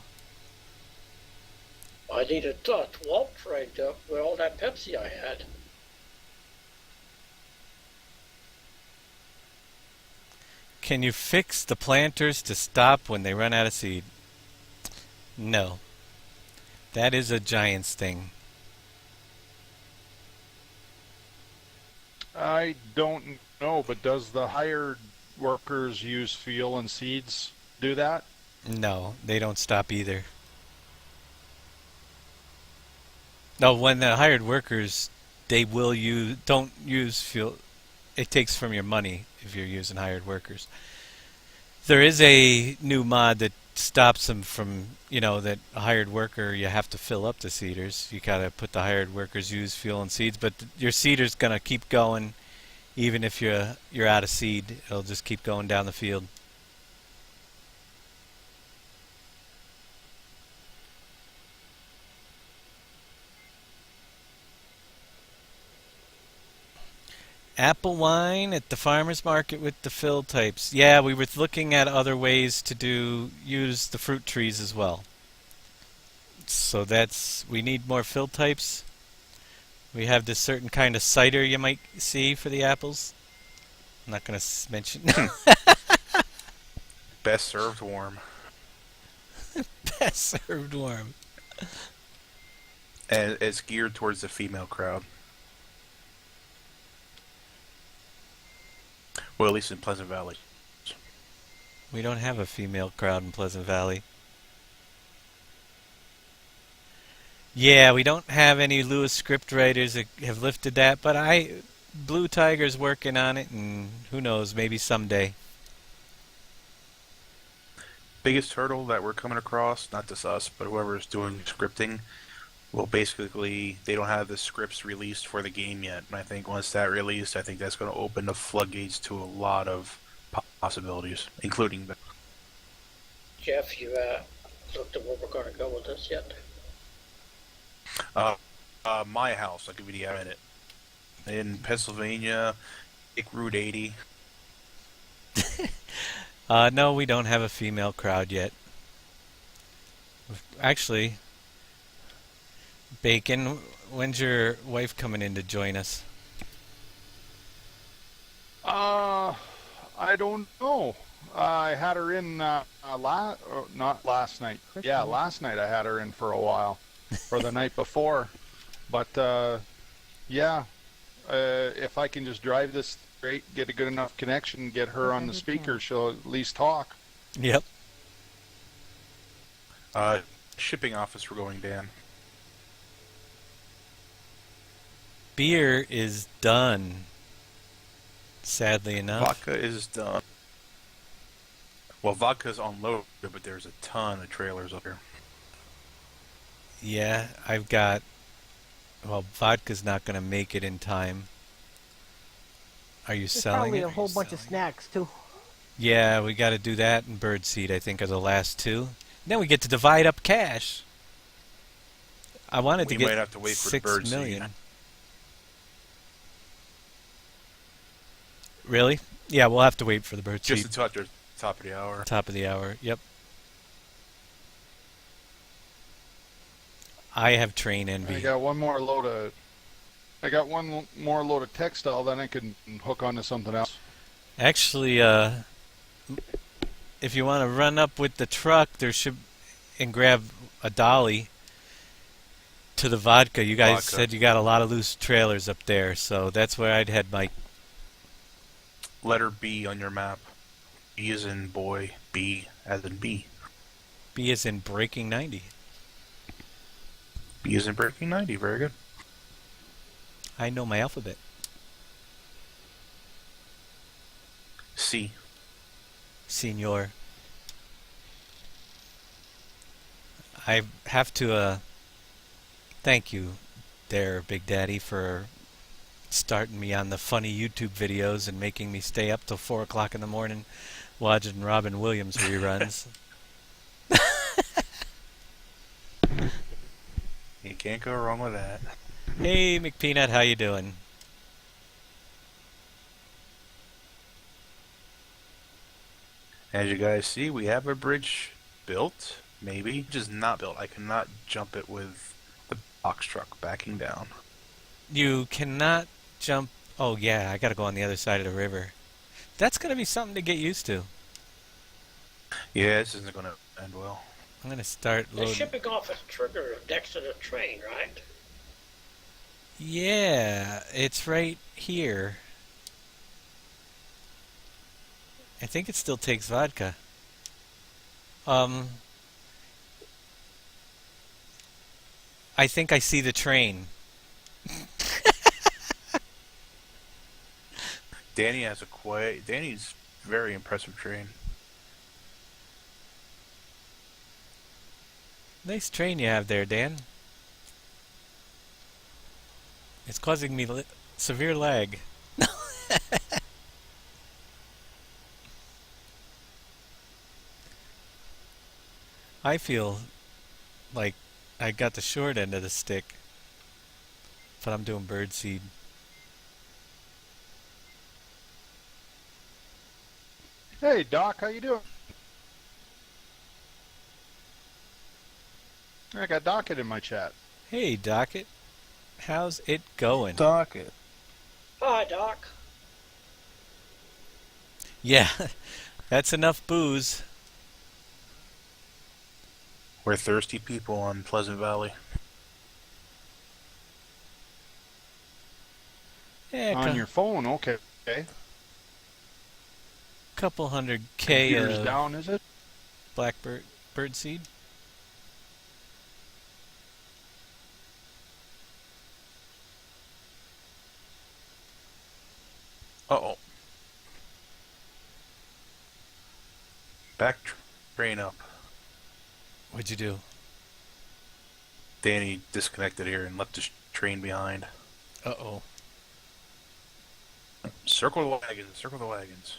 I need a 12 train up with all that Pepsi I had. Can you fix the planters to stop when they run out of seed? No. That is a Giants thing. I don't know, but does the hired workers use fuel and seeds do that? No, they don't stop either. No, when the hired workers, they will don't use fuel. It takes from your money if you're using hired workers. There is a new mod that stops them from, that a hired worker, you have to fill up the seeders. You gotta put the hired workers use fuel and seeds, but your seeder's gonna keep going even if you're out of seed. It'll just keep going down the field. Apple wine at the farmer's market with the fill types. Yeah, we were looking at other ways to use the fruit trees as well. So we need more fill types. We have this certain kind of cider you might see for the apples. I'm not going to mention. Best served warm. Best served warm. And it's geared towards the female crowd. Well, at least in Pleasant Valley. We don't have a female crowd in Pleasant Valley. Yeah, we don't have any Lewis script writers that have lifted that, but Blue Tiger's working on it, and who knows, maybe someday. Biggest hurdle that we're coming across, not just us, but whoever's doing scripting, well, basically, they don't have the scripts released for the game yet. And I think once that released, I think that's going to open the floodgates to a lot of possibilities, including the... Jeff, you looked at where we're going to go with this yet? My house, I'll give you the minute. In Pennsylvania, Route 80. No, we don't have a female crowd yet. Actually, Bacon, when's your wife coming in to join us? I don't know. I had her in not last night. Yeah, last night I had her in for a while, or the night before. But yeah, if I can just drive this great. Get a good enough connection, get her on the speaker. She'll at least talk. Yep. Shipping office we're going, Dan. Beer is done. Sadly enough. Vodka is done. Well, vodka's unloaded, but there's a ton of trailers up here. Yeah, I've got... Well, vodka's not going to make it in time. Are you There's selling probably it? a whole bunch of snacks too. Yeah, we got to do that and birdseed, I think, are the last two. Then we get to divide up cash. I wanted to We get might have to wait for the 6 birdseed. million. Really? Yeah, we'll have to wait for the birdseed. Just until after top of the hour. Top of the hour. Yep. I have train envy. I got one more load of textile, then I can hook onto something else. Actually, if you want to run up with the truck, and grab a dolly to the vodka. You guys said you got a lot of loose trailers up there, so that's where I'd head, Mike. Letter B on your map. B as in boy, B as in B. B is in Breaking 90. B as in Breaking 90, very good. I know my alphabet. C. Senor. I have to thank you there, Big Daddy, for starting me on the funny YouTube videos and making me stay up till 4 o'clock in the morning watching Robin Williams reruns. You can't go wrong with that. Hey, McPeanut, how you doing? As you guys see, we have a bridge built. Maybe. Just not built. I cannot jump it with the box truck backing down. You cannot jump... Oh, yeah, I gotta go on the other side of the river. That's gonna be something to get used to. Yeah, this isn't going to end well. I'm gonna start The loading... shipping office trigger is next to the train, right? Yeah, it's right here. I think it still takes vodka. I think I see the train. Danny has Danny's very impressive train. Nice train you have there, Dan. It's causing me severe lag. I feel like I got the short end of the stick, but I'm doing birdseed. Hey, Doc, how you doing? I got Docket in my chat. Hey, Docket. How's it going? Docket. Hi, Doc. Yeah, that's enough booze. We're thirsty people on Pleasant Valley. Yeah, On your phone, okay. couple hundred K Computer's down, is it? blackbird birdseed. Uh-oh. Back train up. What'd you do? Danny disconnected here and left his train behind. Uh-oh. Circle the wagons, circle the wagons.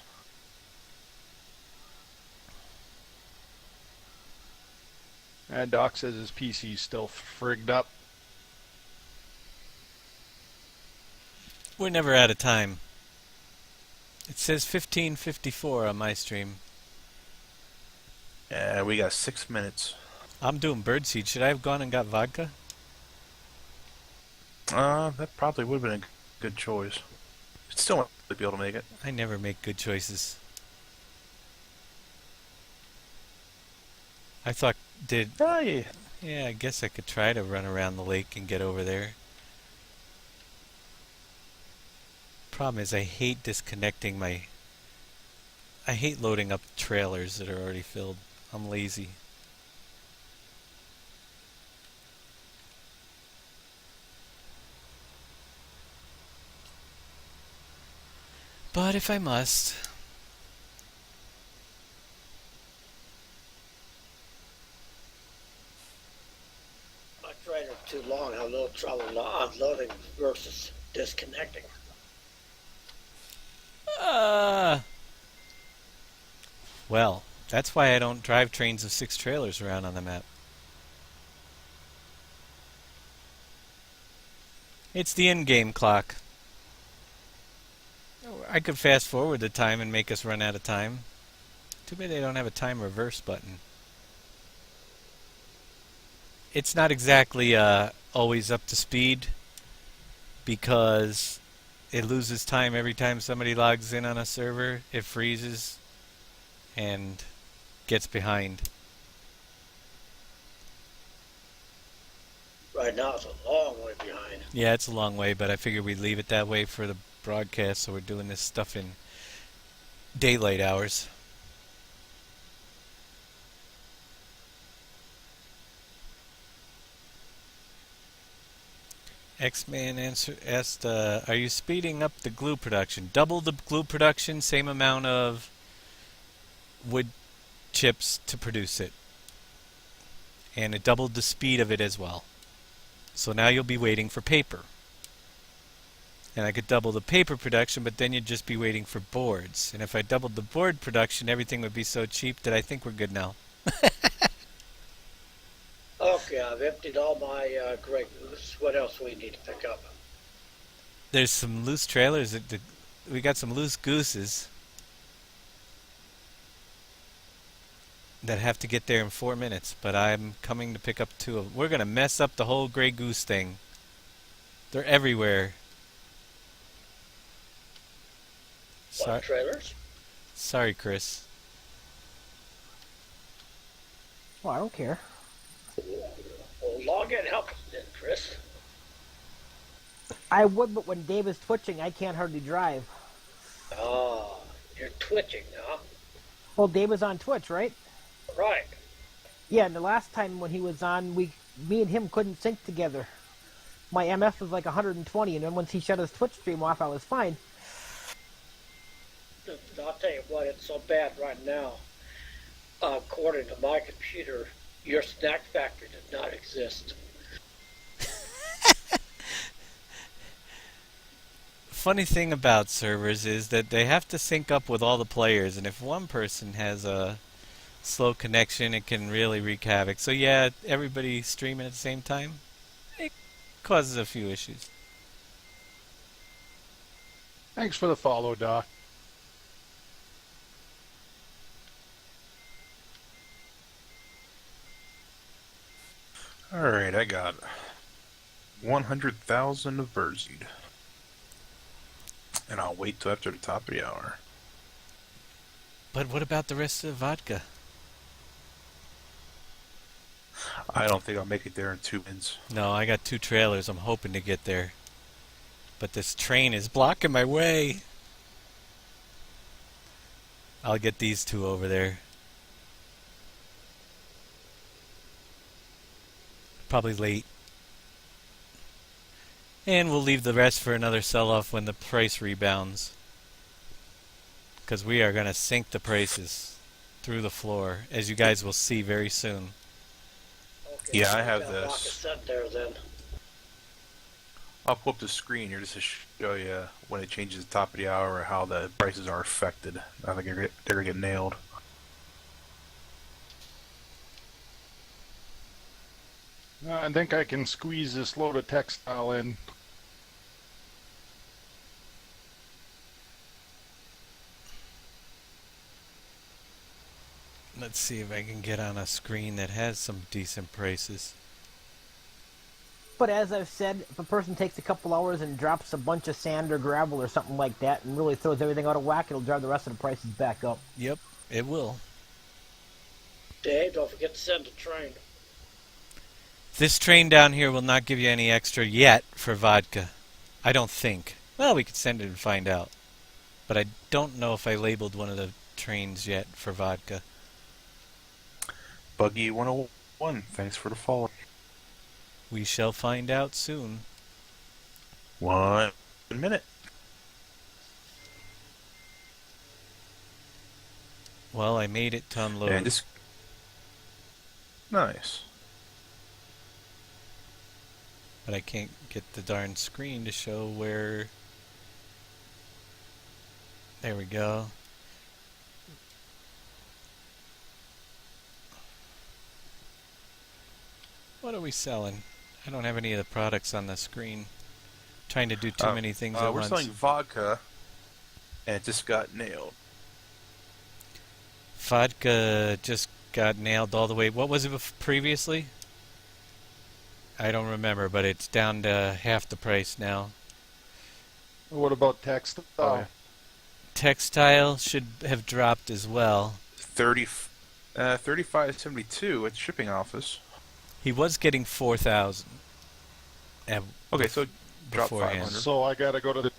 And Doc says his PC's still frigged up. We're never out of time. It says 15:54 on my stream. Yeah, we got 6 minutes. I'm doing birdseed. Should I have gone and got vodka? That probably would have been a good choice. Still might be able to make it. I never make good choices. I thought, Oh, yeah. yeah, I guess I could try to run around the lake and get over there. Problem is, I hate disconnecting my... I hate loading up trailers that are already filled. I'm lazy. But if I must... My trailer too long. I have no trouble unloading versus disconnecting. Well, that's why I don't drive trains of 6 trailers around on the map. It's the in-game clock. I could fast forward the time and make us run out of time. Too bad they don't have a time reverse button. It's not exactly always up to speed because it loses time every time somebody logs in on a server. It freezes and gets behind. Right now it's a long way behind. Yeah, it's a long way, but I figured we'd leave it that way for the broadcast, so we're doing this stuff in daylight hours. X-Man asked, are you speeding up the glue production? Double the glue production, same amount of wood chips to produce it. And it doubled the speed of it as well. So now you'll be waiting for paper. And I could double the paper production, but then you'd just be waiting for boards. And if I doubled the board production, everything would be so cheap that I think we're good now. Okay, I've emptied all my Grey Goose. What else do we need to pick up? There's some loose trailers. We got some loose gooses that have to get there in 4 minutes, but I'm coming to pick up 2 of them. We're going to mess up the whole Grey Goose thing. They're everywhere. What, trailers? Sorry, Chris. Well, I don't care. Well, log in and help us then, Chris. I would, but when Dave is twitching, I can't hardly drive. Oh, you're twitching, huh? Well, Dave was on Twitch, right? Right. Yeah, and the last time when he was on, me and him couldn't sync together. My MS was like 120, and then once he shut his Twitch stream off, I was fine. I'll tell you what, it's so bad right now. According to my computer, your snack factory does not exist. Funny thing about servers is that they have to sync up with all the players, and if one person has a slow connection, it can really wreak havoc. So yeah, everybody streaming at the same time, it causes a few issues. Thanks for the follow, Doc. Alright, I got 100,000 of birdseed. And I'll wait till after the top of the hour. But what about the rest of the vodka? I don't think I'll make it there in 2 minutes. No, I got 2 trailers. I'm hoping to get there. But this train is blocking my way. I'll get these 2 over there. Probably late. And we'll leave the rest for another sell-off when the price rebounds. Because we are going to sink the prices through the floor, as you guys will see very soon. Okay, Yeah, so I have got a block of this. set there then. I'll pull up the screen here just to show you when it changes the top of the hour or how the prices are affected. I think they're going to get nailed. I think I can squeeze this load of textile in. Let's see if I can get on a screen that has some decent prices. But as I've said, if a person takes a couple hours and drops a bunch of sand or gravel or something like that and really throws everything out of whack, it'll drive the rest of the prices back up. Yep, it will. Dave, don't forget to send a train. This train down here will not give you any extra yet for vodka. I don't think. Well, we could send it and find out. But I don't know if I labeled one of the trains yet for vodka. Buggy 101, thanks for the follow. We shall find out soon. 1 minute. Well, I made it to unload. And this. Nice. But I can't get the darn screen to show where... There we go. What are we selling? I don't have any of the products on the screen. Trying to do too many things at we're once. selling vodka, and it just got nailed. Vodka just got nailed all the way. What was it previously? I don't remember, but it's down to half the price now. What about textile? Oh, yeah. Textile should have dropped as well. 35.72 at shipping office. He was getting 4,000. Okay, so drop beforehand. 500. So I gotta go to the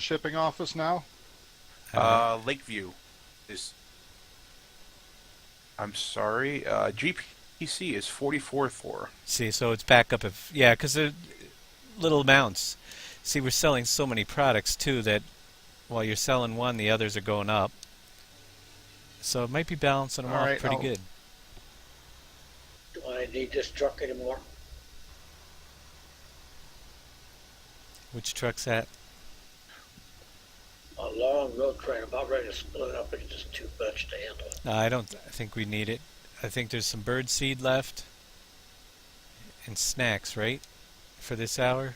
shipping office now. Lakeview is. I'm sorry. GPC is 44.4. See, so it's back up. Yeah, because they're little amounts. See, we're selling so many products too that while you're selling one, the others are going up. So it might be balancing them All off right, pretty good. Do I need this truck anymore? Which truck's that? A long road train, about ready to split it up into just too much to handle. No, I don't think we need it. I think there's some bird seed left. And snacks, right? For this hour?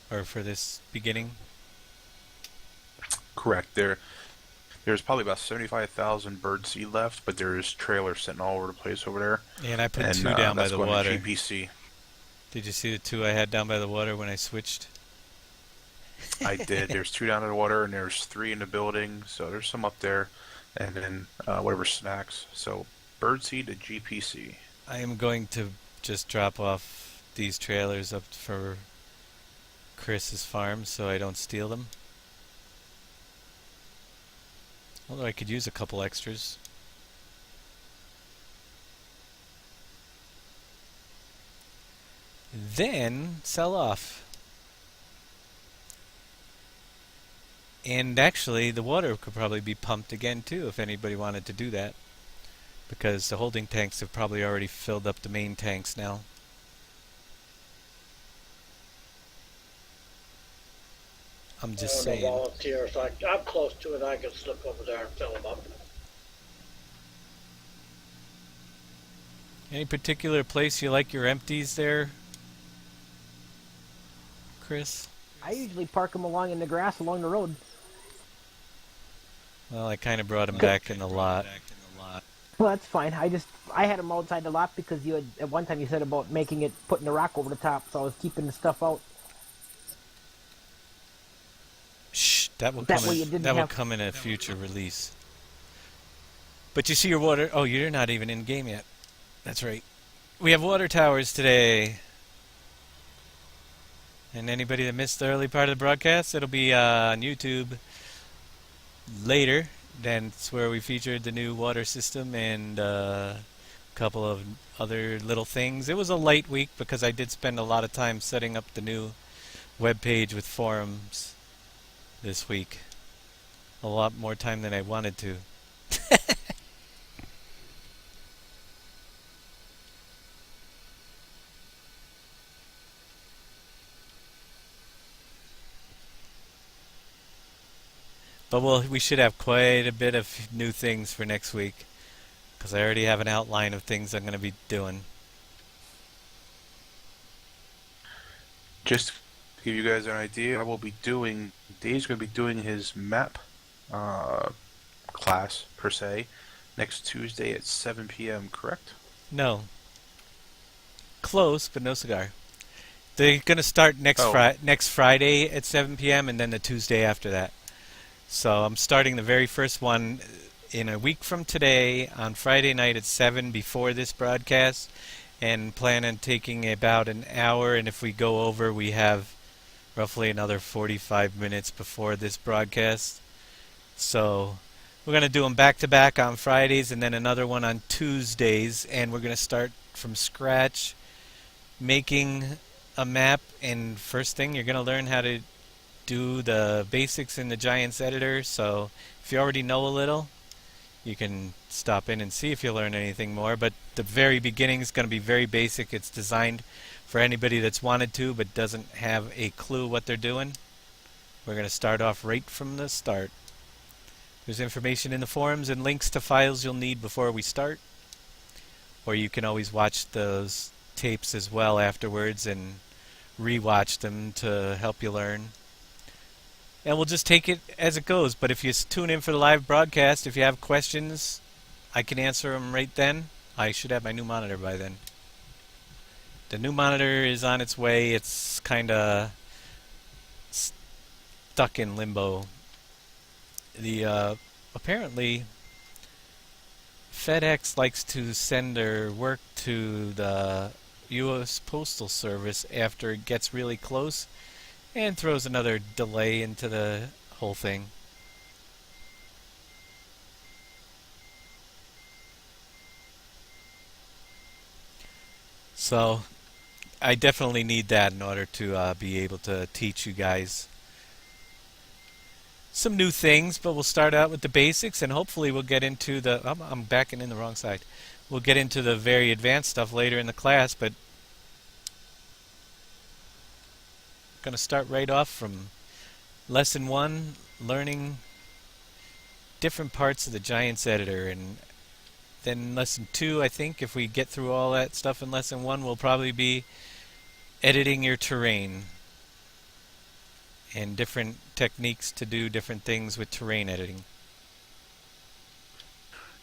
Or for this beginning? Correct. There's probably about 75,000 bird seed left, but there's trailers sitting all over the place over there. And I put two down by the going to water. GPC. Did you see the two I had down by the water when I switched? I did. There's 2 down in the water, and there's 3 in the building. So there's some up there, and then whatever snacks. So birdseed to GPC. I am going to just drop off these trailers up for Chris's farm so I don't steal them. Although I could use a couple extras. Then sell off. And actually, the water could probably be pumped again too if anybody wanted to do that. Because the holding tanks have probably already filled up the main tanks now. I'm just saying. Volunteers, I'm close to it. I can slip over there and fill them up. Any particular place you like your empties there, Chris? I usually park them along in the grass along the road. Well, I kind of brought them back in the lot. Well, that's fine. I had them outside the lot because you had at one time you said about putting the rock over the top, so I was keeping the stuff out. Shh, that will That way you didn't have- come in a future release. But you see your water. Oh, you're not even in game yet. That's right. We have water towers today. And anybody that missed the early part of the broadcast, it'll be on YouTube later. That's where we featured the new water system and a couple of other little things. It was a light week because I did spend a lot of time setting up the new web page with forums this week. A lot more time than I wanted to. But we should have quite a bit of new things for next week, because I already have an outline of things I'm going to be doing. Just to give you guys an idea, Dave's going to be doing his map class, per se, next Tuesday at 7 p.m., correct? No. Close, but no cigar. They're going to start next Friday at 7 p.m. and then the Tuesday after that. So I'm starting the very first one in a week from today on Friday night at 7 before this broadcast, and plan on taking about an hour, and if we go over we have roughly another 45 minutes before this broadcast. So we're going to do them back to back on Fridays and then another one on Tuesdays, and we're going to start from scratch making a map. And first thing, you're going to learn how to do the basics in the Giants editor. So if you already know a little, you can stop in and see if you learn anything more. But the very beginning is going to be very basic. It's designed for anybody that's wanted to but doesn't have a clue what they're doing. We're going to start off right from the start. There's information in the forums and links to files you'll need before we start. Or you can always watch those tapes as well afterwards and re-watch them to help you learn. And we'll just take it as it goes. But if you tune in for the live broadcast, if you have questions, I can answer them right then. I should have my new monitor by then. The new monitor is on its way. It's kind of stuck in limbo. Apparently FedEx likes to send their work to the U.S. Postal Service after it gets really close and throws another delay into the whole thing. So I definitely need that in order to be able to teach you guys some new things, but we'll start out with the basics, and hopefully we'll get into the... I'm backing in the wrong side. We'll get into the very advanced stuff later in the class, but I'm going to start right off from Lesson 1, learning different parts of the Giants editor, and then Lesson 2, I think, if we get through all that stuff in Lesson 1, will probably be editing your terrain and different techniques to do different things with terrain editing.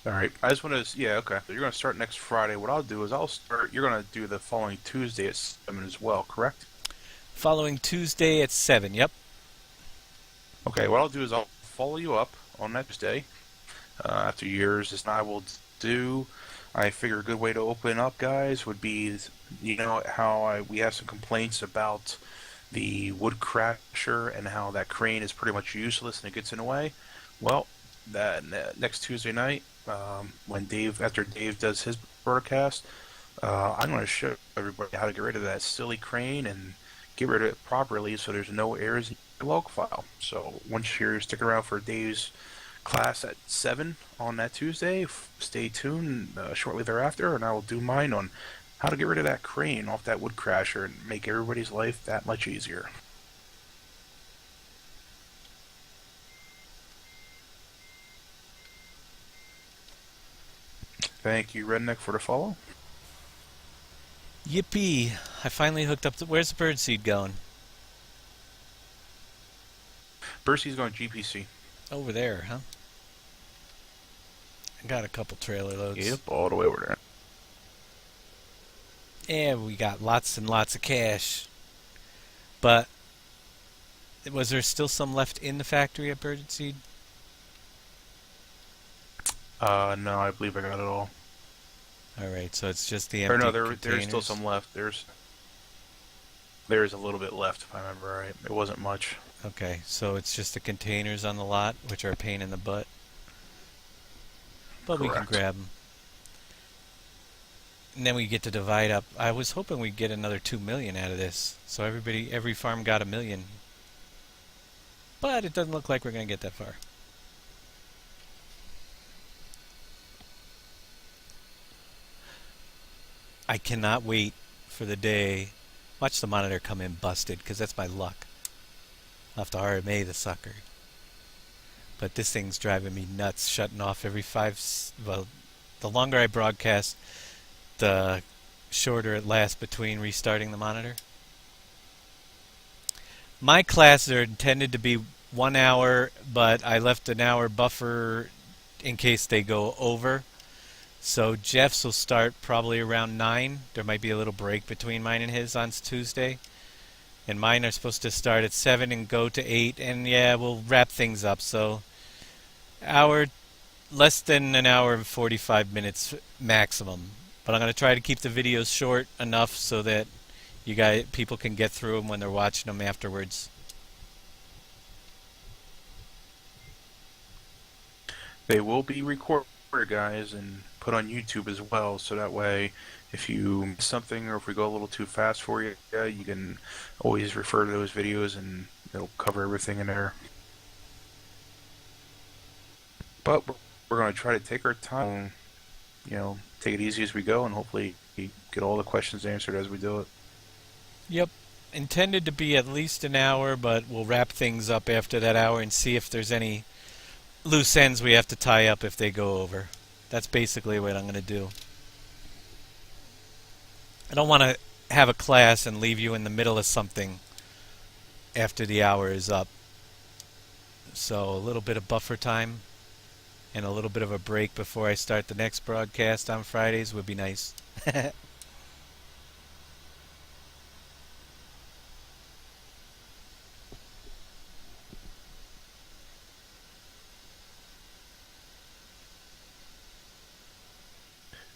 All right. I just want to, yeah, okay. So you're going to start next Friday. What I'll do is you're going to do the following Tuesday at 7 as well, correct? Following Tuesday at 7, yep. Okay, what I'll do is I'll follow you up on that Tuesday after yours, and I will do... I figure a good way to open up, guys, would be, you know, how we have some complaints about the wood crasher and how that crane is pretty much useless and it gets in the way. Well, that next Tuesday night, after Dave does his broadcast, I'm going to show everybody how to get rid of that silly crane and get rid of it properly so there's no errors in your log file. So once you're sticking around for Dave's class at 7 on that Tuesday, stay tuned shortly thereafter, and I will do mine on how to get rid of that crane off that wood crasher and make everybody's life that much easier. Thank you, Redneck, for the follow. Yippee! I finally hooked up. Where's the birdseed going? Birdseed's going GPC. Over there, huh? I got a couple trailer loads. Yep, all the way over there. And we got lots and lots of cash. But was there still some left in the factory at Birdseed? No, I believe I got it all. Alright, so it's just the empty Or no, containers. there's still some left. There's a little bit left, if I remember right. It wasn't much. Okay, so it's just the containers on the lot, which are a pain in the butt. But we can Correct. grab them. And then we get to divide up. I was hoping we'd get another 2 million out of this. So every farm got 1 million. But it doesn't look like we're going to get that far. I cannot wait for the day. Watch the monitor come in busted, because that's my luck. I'll have to RMA the sucker. But this thing's driving me nuts, shutting off every well, the longer I broadcast, the shorter it lasts between restarting the monitor. My classes are intended to be 1 hour, but I left an hour buffer in case they go over. So Jeff's will start probably around 9. There might be a little break between mine and his on Tuesday. And mine are supposed to start at 7 and go to 8. And yeah, we'll wrap things up. So less than an hour and 45 minutes maximum. But I'm going to try to keep the videos short enough so that people can get through them when they're watching them afterwards. They will be recorded, guys, and put on YouTube as well, so that way if you miss something or if we go a little too fast for you, you can always refer to those videos and it'll cover everything in there. But we're going to try to take our time, take it easy as we go, and hopefully get all the questions answered as we do it. Yep. Intended to be at least an hour, but we'll wrap things up after that hour and see if there's any loose ends we have to tie up if they go over. That's basically what I'm going to do. I don't want to have a class and leave you in the middle of something after the hour is up. So a little bit of buffer time and a little bit of a break before I start the next broadcast on Fridays would be nice.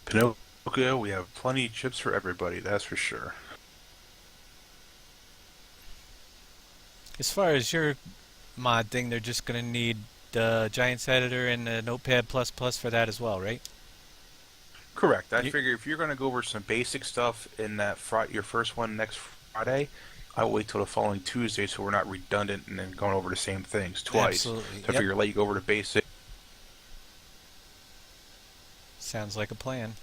Pinocchio, we have plenty of chips for everybody, that's for sure. As far as your mod thing, they're just going to need the Giants editor and the Notepad++ for that as well, right? Correct. I figure if you're going to go over some basic stuff in that your first one next Friday, I'll wait till the following Tuesday so we're not redundant and then going over the same things twice. Absolutely. So I figure let you go over the basic. Sounds like a plan.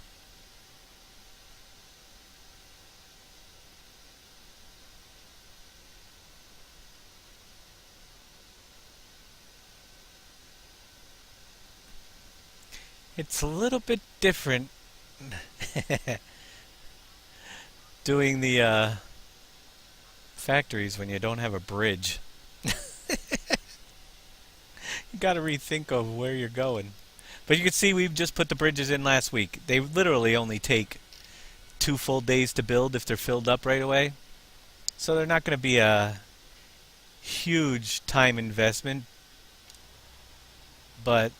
It's a little bit different doing the factories when you don't have a bridge. You got to rethink of where you're going. But you can see we've just put the bridges in last week. They literally only take 2 full days to build if they're filled up right away. So they're not going to be a huge time investment, but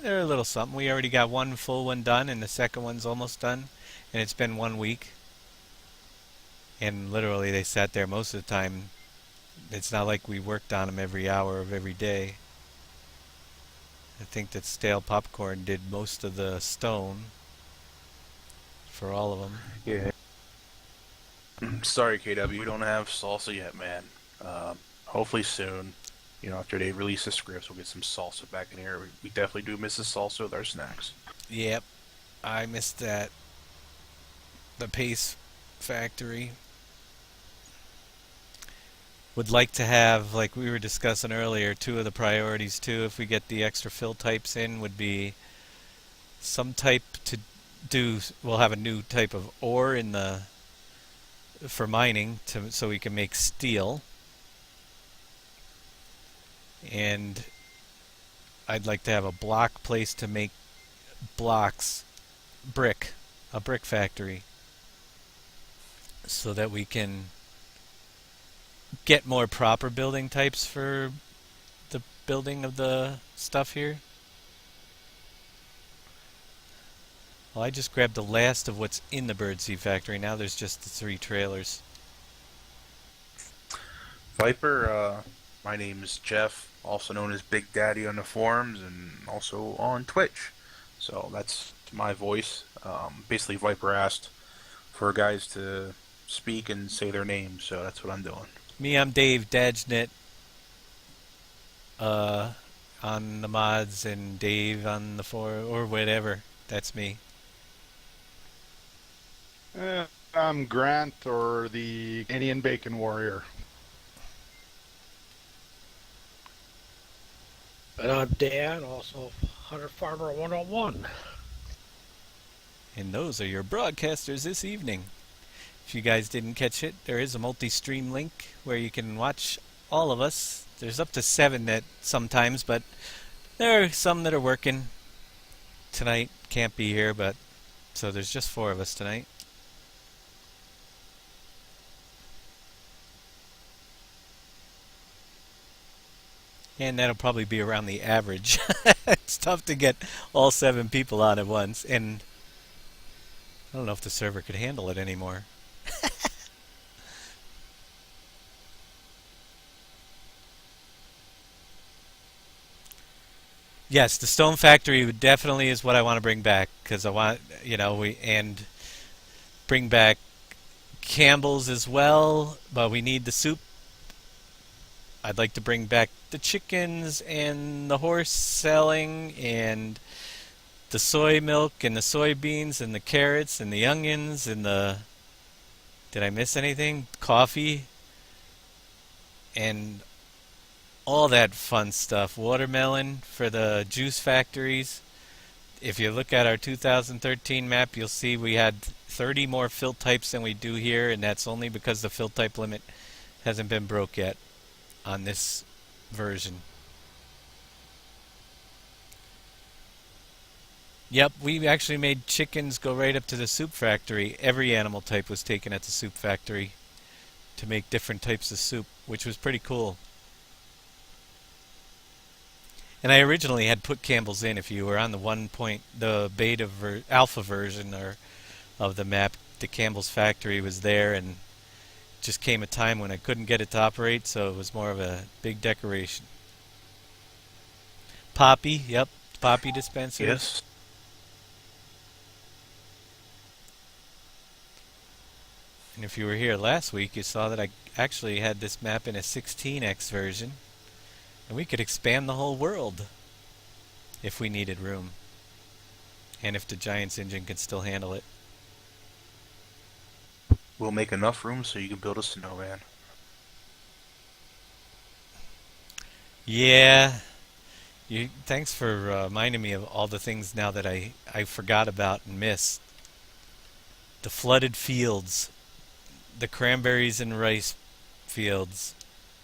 they're a little something. We already got one full one done, and the second one's almost done, and it's been 1 week. And literally, they sat there most of the time. It's not like we worked on them every hour of every day. I think that Stale Popcorn did most of the stone for all of them. Yeah. Sorry, KW, you don't have salsa yet, man. Hopefully soon. After they release the scripts, we'll get some salsa back in here. We definitely do miss the salsa with our snacks. Yep, I missed that. The Pace Factory. Would like to have, like we were discussing earlier, 2 of the priorities too, if we get the extra fill types in, would be some type to do. We'll have a new type of ore in for mining so we can make steel. And I'd like to have a block place to make blocks, a brick factory, so that we can get more proper building types for the building of the stuff here. Well, I just grabbed the last of what's in the Birdseed factory. Now there's just the 3 trailers. Viper, my name is Jeff, also known as Big Daddy on the forums and also on Twitch. So that's my voice. Basically, Viper asked for guys to speak and say their names, so that's what I'm doing. Me, I'm Dave Dajnet on the mods, and Dave on the forum, or whatever. That's me. I'm Grant, or the Indian Bacon Warrior. And I'm Dan, also Hunter Farmer 101. And those are your broadcasters this evening. If you guys didn't catch it, there is a multi-stream link where you can watch all of us. There's up to 7 that sometimes, but there are some that are working tonight. Can't be here, but so there's just 4 of us tonight. And that'll probably be around the average. It's tough to get all 7 people on at once, and I don't know if the server could handle it anymore. Yes, the Stone Factory definitely is what I want to bring back because I want, and bring back Campbell's as well, but we need the soup. I'd like to bring back the chickens and the horse selling and the soy milk and the soybeans and the carrots and the onions and the... Did I miss anything? Coffee and all that fun stuff. Watermelon for the juice factories. If you look at our 2013 map, you'll see we had 30 more fill types than we do here, and that's only because the fill type limit hasn't been broke yet on this version. Yep, we actually made chickens go right up to the soup factory. Every animal type was taken at the soup factory to make different types of soup, which was pretty cool. And I originally had put Campbell's in. If you were on the beta alpha version of the map, the Campbell's factory was there, and just came a time when I couldn't get it to operate, so it was more of a big decoration. Poppy, yep, Poppy dispenser. Yes. And if you were here last week, you saw that I actually had this map in a 16x version. And we could expand the whole world if we needed room. And if the Giants engine could still handle it. We'll make enough room so you can build a snowman. Yeah. Thanks for reminding me of all the things now that I forgot about and missed. The flooded fields. The cranberries and rice fields.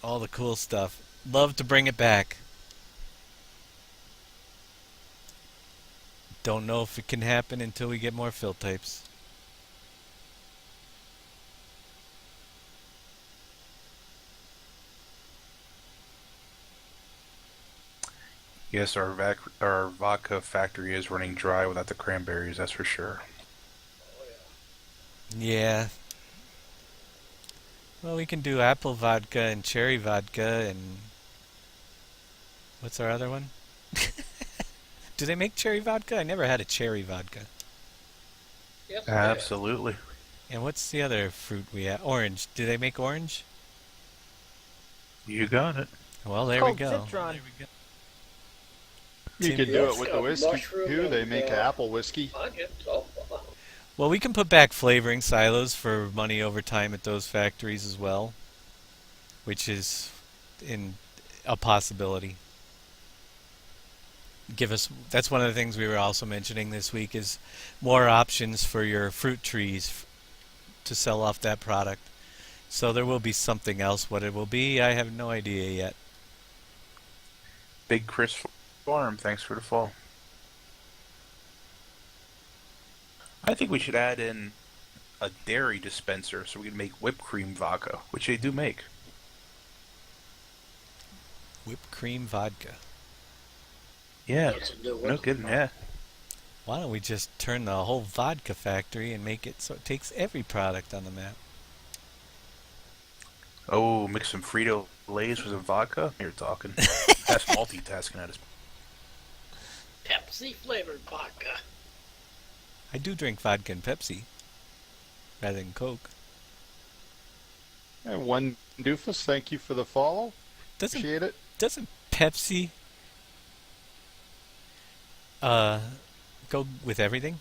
All the cool stuff. Love to bring it back. Don't know if it can happen until we get more fill types. Yes, our vodka factory is running dry without the cranberries, that's for sure. Yeah. Well, we can do apple vodka and cherry vodka and... What's our other one? Do they make cherry vodka? I never had a cherry vodka. Yes, Absolutely. And what's the other fruit we have? Orange. Do they make orange? You got it. Well, It's there we called go. Citron. You could do it with the whiskey mushroom too. They and, make apple whiskey. onions. Oh, Well, we can put back flavoring silos for money over time at those factories as well, which is in a possibility. That's one of the things we were also mentioning this week is more options for your fruit trees to sell off that product. So there will be something else. What it will be, I have no idea yet. Big Chris Farm, thanks for the fall. I think we should add in a dairy dispenser so we can make whipped cream vodka, which they do make. Whipped cream vodka. Yeah, that's a new one. no kidding, yeah. Why don't we just turn the whole vodka factory and make it so it takes every product on the map? Oh, mix some Frito-Lays with some vodka? You're talking. That's multitasking at his... Pepsi flavored vodka. I do drink vodka and Pepsi rather than Coke. And one doofus, thank you for the follow. Doesn't Appreciate it. Pepsi go with everything?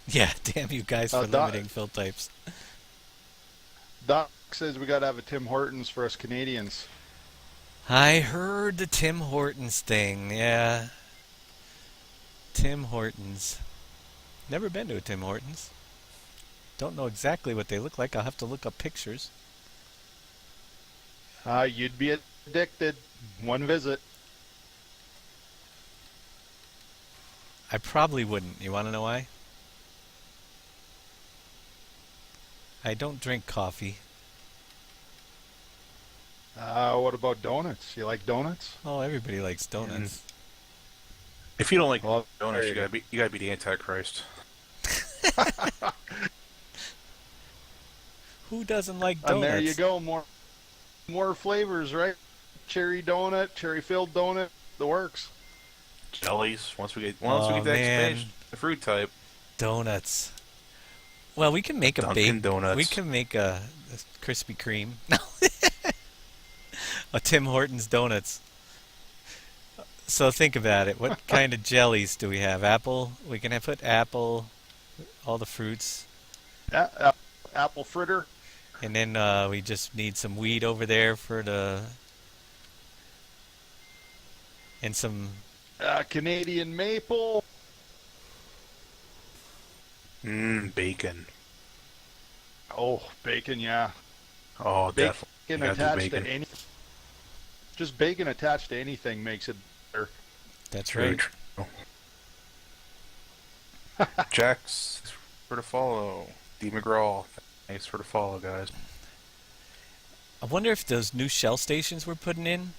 Yeah, damn you guys for limiting fill types. Doc says we gotta have a Tim Hortons for us Canadians. I heard the Tim Hortons thing, yeah. Tim Hortons. Never been to a Tim Hortons. Don't know exactly what they look like. I'll have to look up pictures. You'd be addicted. One visit. I probably wouldn't. You want to know why? I don't drink coffee. What about donuts? You like donuts? Oh, everybody likes donuts. If you don't like Well, donuts, there you you gotta be the Antichrist. Who doesn't like donuts? And there you go, more flavors, right? cherry donut, cherry filled donut, the works. Jellies. Once we get Oh the man, expansion, the fruit type. donuts. Well, we can make a Dunkin' bake. We Donuts. can make a Krispy Kreme. No, a Tim Hortons donuts. So think about it. What kind of jellies do we have? Apple. We can put apple, all the fruits, Apple fritter. and then we just need some wheat over there for the and some. Canadian maple. Bacon. Oh, bacon, yeah. Oh, definitely. Bacon You gotta do attached bacon. to any. Just bacon attached to anything makes it better. That's Very right. true. Jax, thanks for the follow. D. McGraw, thanks for the follow, guys. I wonder if those new Shell stations we're putting in.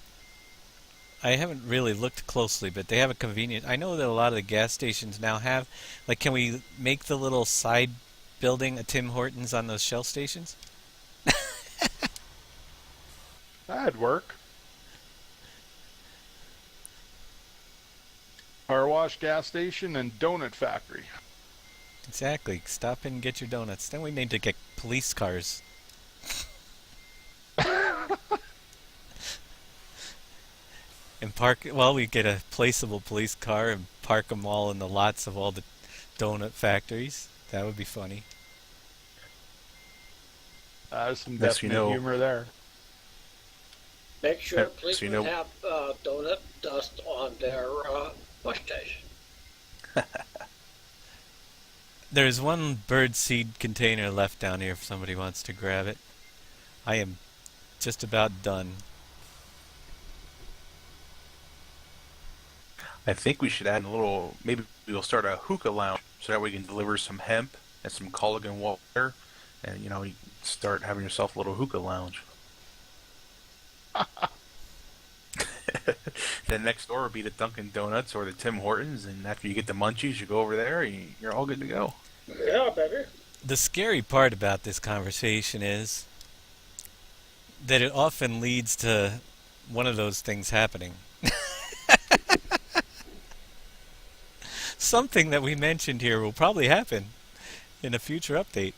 I haven't really looked closely, but they have a convenience. I know that a lot of the gas stations now have. Like, can we make the little side building a Tim Hortons on those Shell stations? That'd work. Car wash, gas station, and donut factory. Exactly. Stop in and get your donuts. Then we need to get police cars. And park. Well, we get a placeable police car and park them all in the lots of all the donut factories. That would be funny. There's some Next you definite know- humor there. Make sure Yep, so policemen you know- have donut dust on their bus station. There's one bird seed container left down here if somebody wants to grab it. I am just about done. I think we should add a little. Maybe we'll start a hookah lounge so that we can deliver some hemp and some collagen water, and you can start having yourself a little hookah lounge. Then next door would be the Dunkin' Donuts or the Tim Hortons, and after you get the munchies, you go over there, and you're all good to go. Yeah, baby. The scary part about this conversation is that it often leads to one of those things happening. Something that we mentioned here will probably happen in a future update.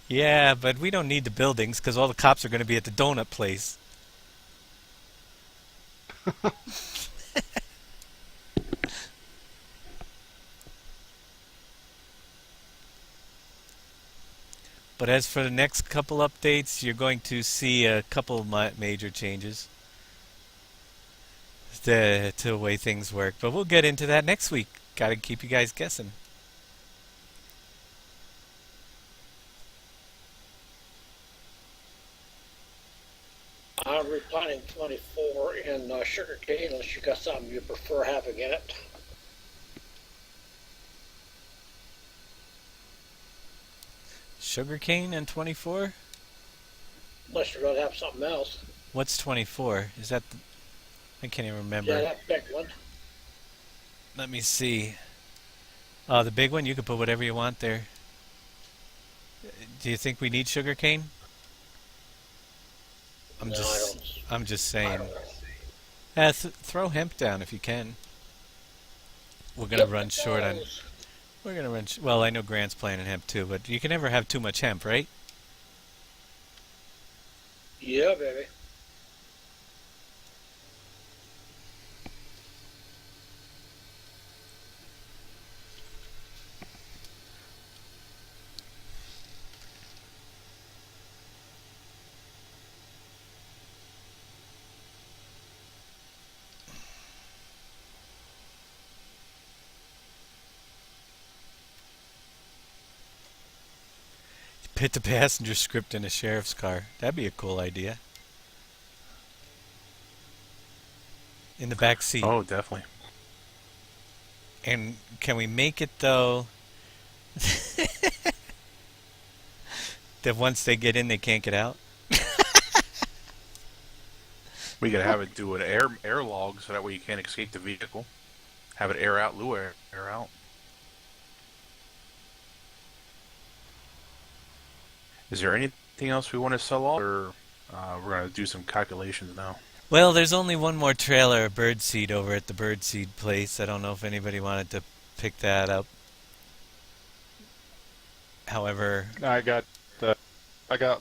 Yeah, but we don't need the buildings because all the cops are going to be at the donut place. But as for the next couple updates, you're going to see a couple of major changes to the way things work. But we'll get into that next week. Got to keep you guys guessing. I'm replanting 24 in sugarcane unless you got something you prefer having in it. Sugarcane and 24? Unless you're going to have something else. What's 24? Is that I can't even remember. Yeah, that big one. Let me see. Oh, the big one? You can put whatever you want there. Do you think we need sugarcane? I'm No, just I saying. don't. Throw hemp down if you can. We're gonna run short on. We're gonna run. Well, I know Grant's planting hemp too, but you can never have too much hemp, right? Yeah, baby. Put the passenger script in a sheriff's car. That'd be a cool idea. In the back seat. Oh, definitely. And can we make it though that once they get in they can't get out? We gotta have it do an air log so that way you can't escape the vehicle. Have it air out, Lou air out. Is there anything Anything else we want to sell off, or we're gonna do some calculations now? Well, there's only one more trailer of birdseed over at the birdseed place. I don't know if anybody wanted to pick that up. However, I got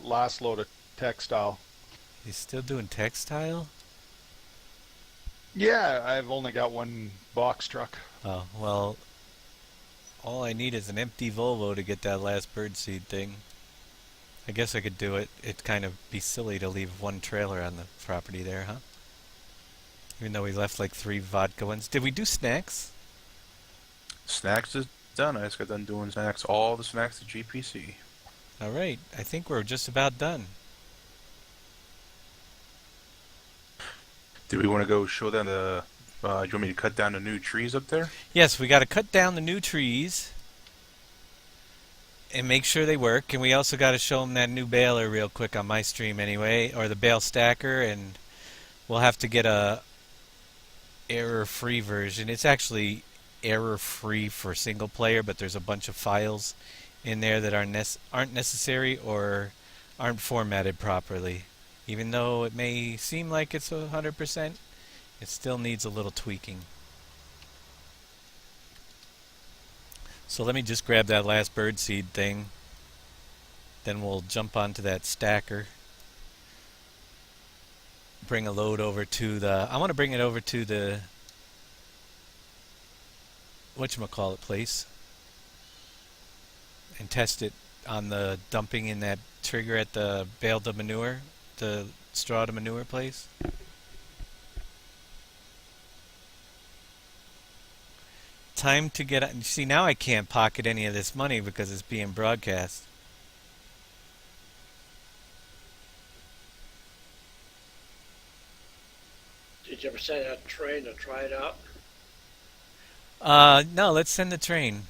last load of textile. he's still doing textile? Yeah, I've only got one box truck. Oh, well, all I need is an empty Volvo to get that last birdseed thing. I guess I could do it. It'd kind of be silly to leave one trailer on the property there, huh? Even though we left like 3 vodka ones. Did we do snacks? Snacks is done. I just got done doing snacks. All the snacks at GPC. Alright, I think we're just about done. Do we want to go show them the? Do you want me to cut down the new trees up there? Yes, we got to cut down the new trees and make sure they work. And we also got to show them that new baler real quick on my stream anyway, or the bale stacker, and we'll have to get a error-free version. It's actually error-free for single player, but there's a bunch of files in there that aren't necessary or aren't formatted properly. Even though it may seem like it's 100%, it still needs a little tweaking. So let me just grab that last birdseed thing. Then we'll jump onto that stacker. Bring a load over to the... I want to bring it over to the... whatchamacallit place. And test it on the dumping in that trigger at the bale to manure. The straw to manure place. Time to get... See, now I can't pocket any of this money because it's being broadcast. Did you ever send that train to try it out? No, let's send the train.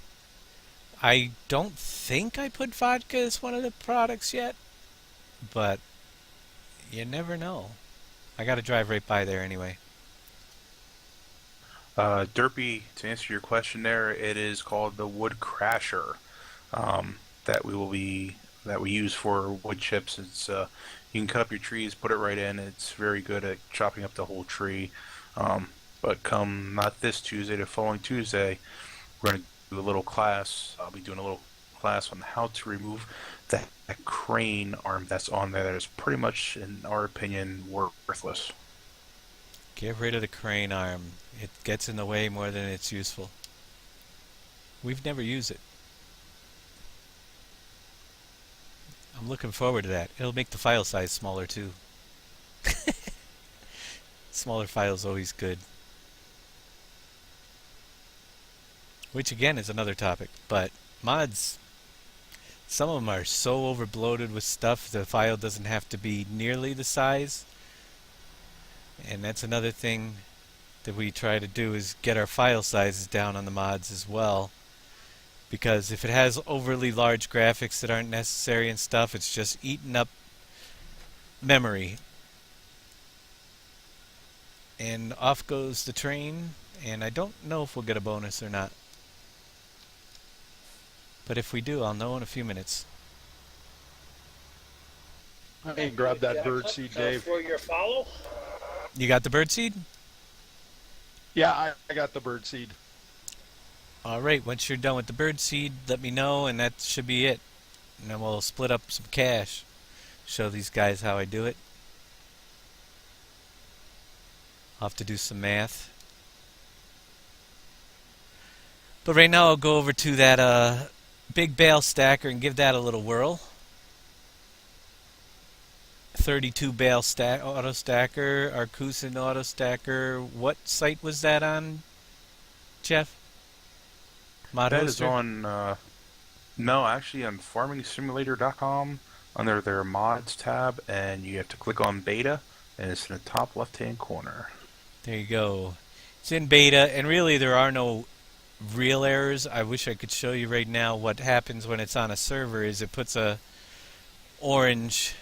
I don't think I put vodka as one of the products yet, but you never know. I gotta drive right by there anyway. Derpy, to answer your question there, it is called the Wood Crasher. That we use for wood chips. It's you can cut up your trees, put it right in. It's very good at chopping up the whole tree. But come not this Tuesday, the following Tuesday, we're going to do a little class. I'll be doing a little class on how to remove that crane arm that's on there that is pretty much, in our opinion, worthless. Get rid of the crane arm. It gets in the way more than it's useful. We've never used it. I'm looking forward to that. It'll make the file size smaller too. Smaller file's always good. Which again is another topic. But mods, some of them are so overbloated with stuff the file doesn't have to be nearly the size. And that's another thing that we try to do is get our file sizes down on the mods as well. Because if it has overly large graphics that aren't necessary and stuff, it's just eating up memory. And off goes the train, and I don't know if we'll get a bonus or not. But if we do, I'll know in a few minutes. Hey, grab that birdseed, Dave. For your follow? You got the birdseed? Yeah, I got the birdseed. Alright, once you're done with the birdseed, let me know, and that should be it. And then we'll split up some cash. Show these guys how I do it. I'll have to do some math. But right now I'll go over to that big bale stacker and give that a little whirl. 32 bale auto stacker, Arcusin auto stacker. What site was that on, Jeff? Mod That is Hoster? on, no, actually on farmingsimulator.com under their mods tab, and you have to click on beta, and it's in the top left-hand corner. There you go. It's in beta, and really there are no real errors. I wish I could show you right now what happens when it's on a server is it puts a orange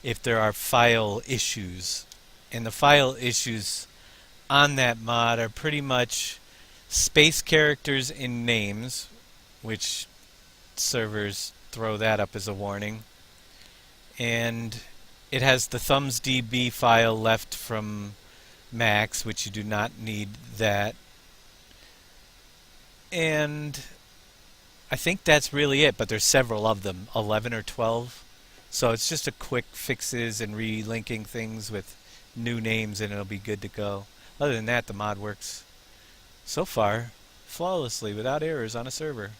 if there are file issues. And the file issues on that mod are pretty much space characters in names, which servers throw that up as a warning, and it has the thumbs DB file left from Max, which you do not need that. And I think that's really it, but there's several of them, 11 or 12. So it's just a quick fixes and relinking things with new names, and it'll be good to go. Other than that, the mod works so far flawlessly without errors on a server.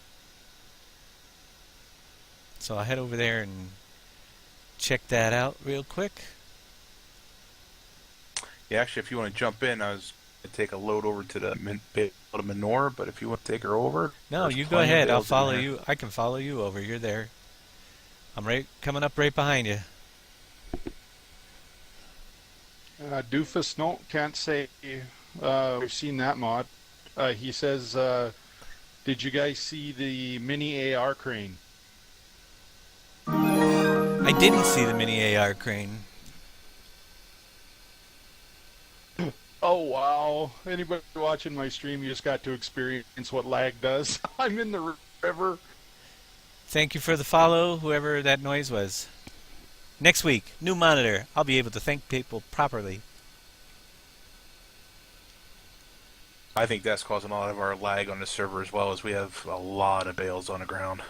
So I'll head over there and check that out real quick. Yeah, actually, if you want to jump in, I was going to take a load over to the manure, but if you want to take her over... No, you go ahead. I'll follow you. I can follow you over. You're there. I'm coming up right behind you. Doofus, no, can't say we've seen that mod. He says, did you guys see the mini AR crane? I didn't see the mini AR crane. Oh, wow. Anybody watching my stream, you just got to experience what lag does. I'm in the river. Thank you for the follow, whoever that noise was. Next week, new monitor. I'll be able to thank people properly. I think that's causing a lot of our lag on the server as well, as we have a lot of bales on the ground.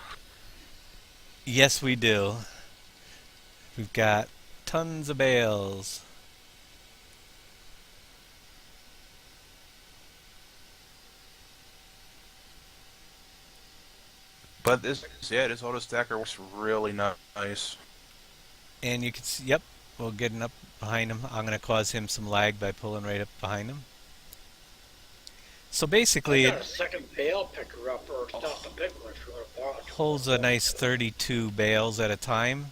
Yes, we do. We've got tons of bales. But this auto stacker works really nice. And you can see, yep, we're getting up behind him. I'm going to cause him some lag by pulling right up behind him. So basically, I got a second bale picker up, or stop the big one if you want to borrow it. holds a nice 32 bales at a time.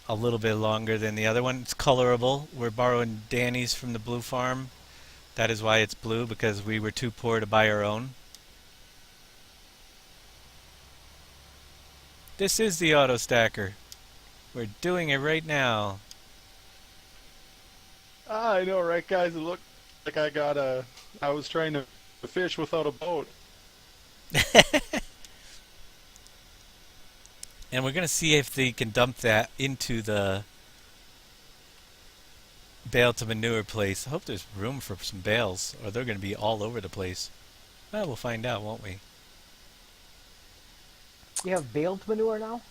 A little bit longer than the other one. It's colorable. We're borrowing Danny's from the Blue Farm. That is why it's blue, because we were too poor to buy our own. This is the auto stacker. We're doing it right now. I know, right, guys? It looked like I was trying to fish without a boat. And we're going to see if they can dump that into the bale to manure place. I hope there's room for some bales, or they're going to be all over the place. Well, we'll find out, won't we? You have baled manure now?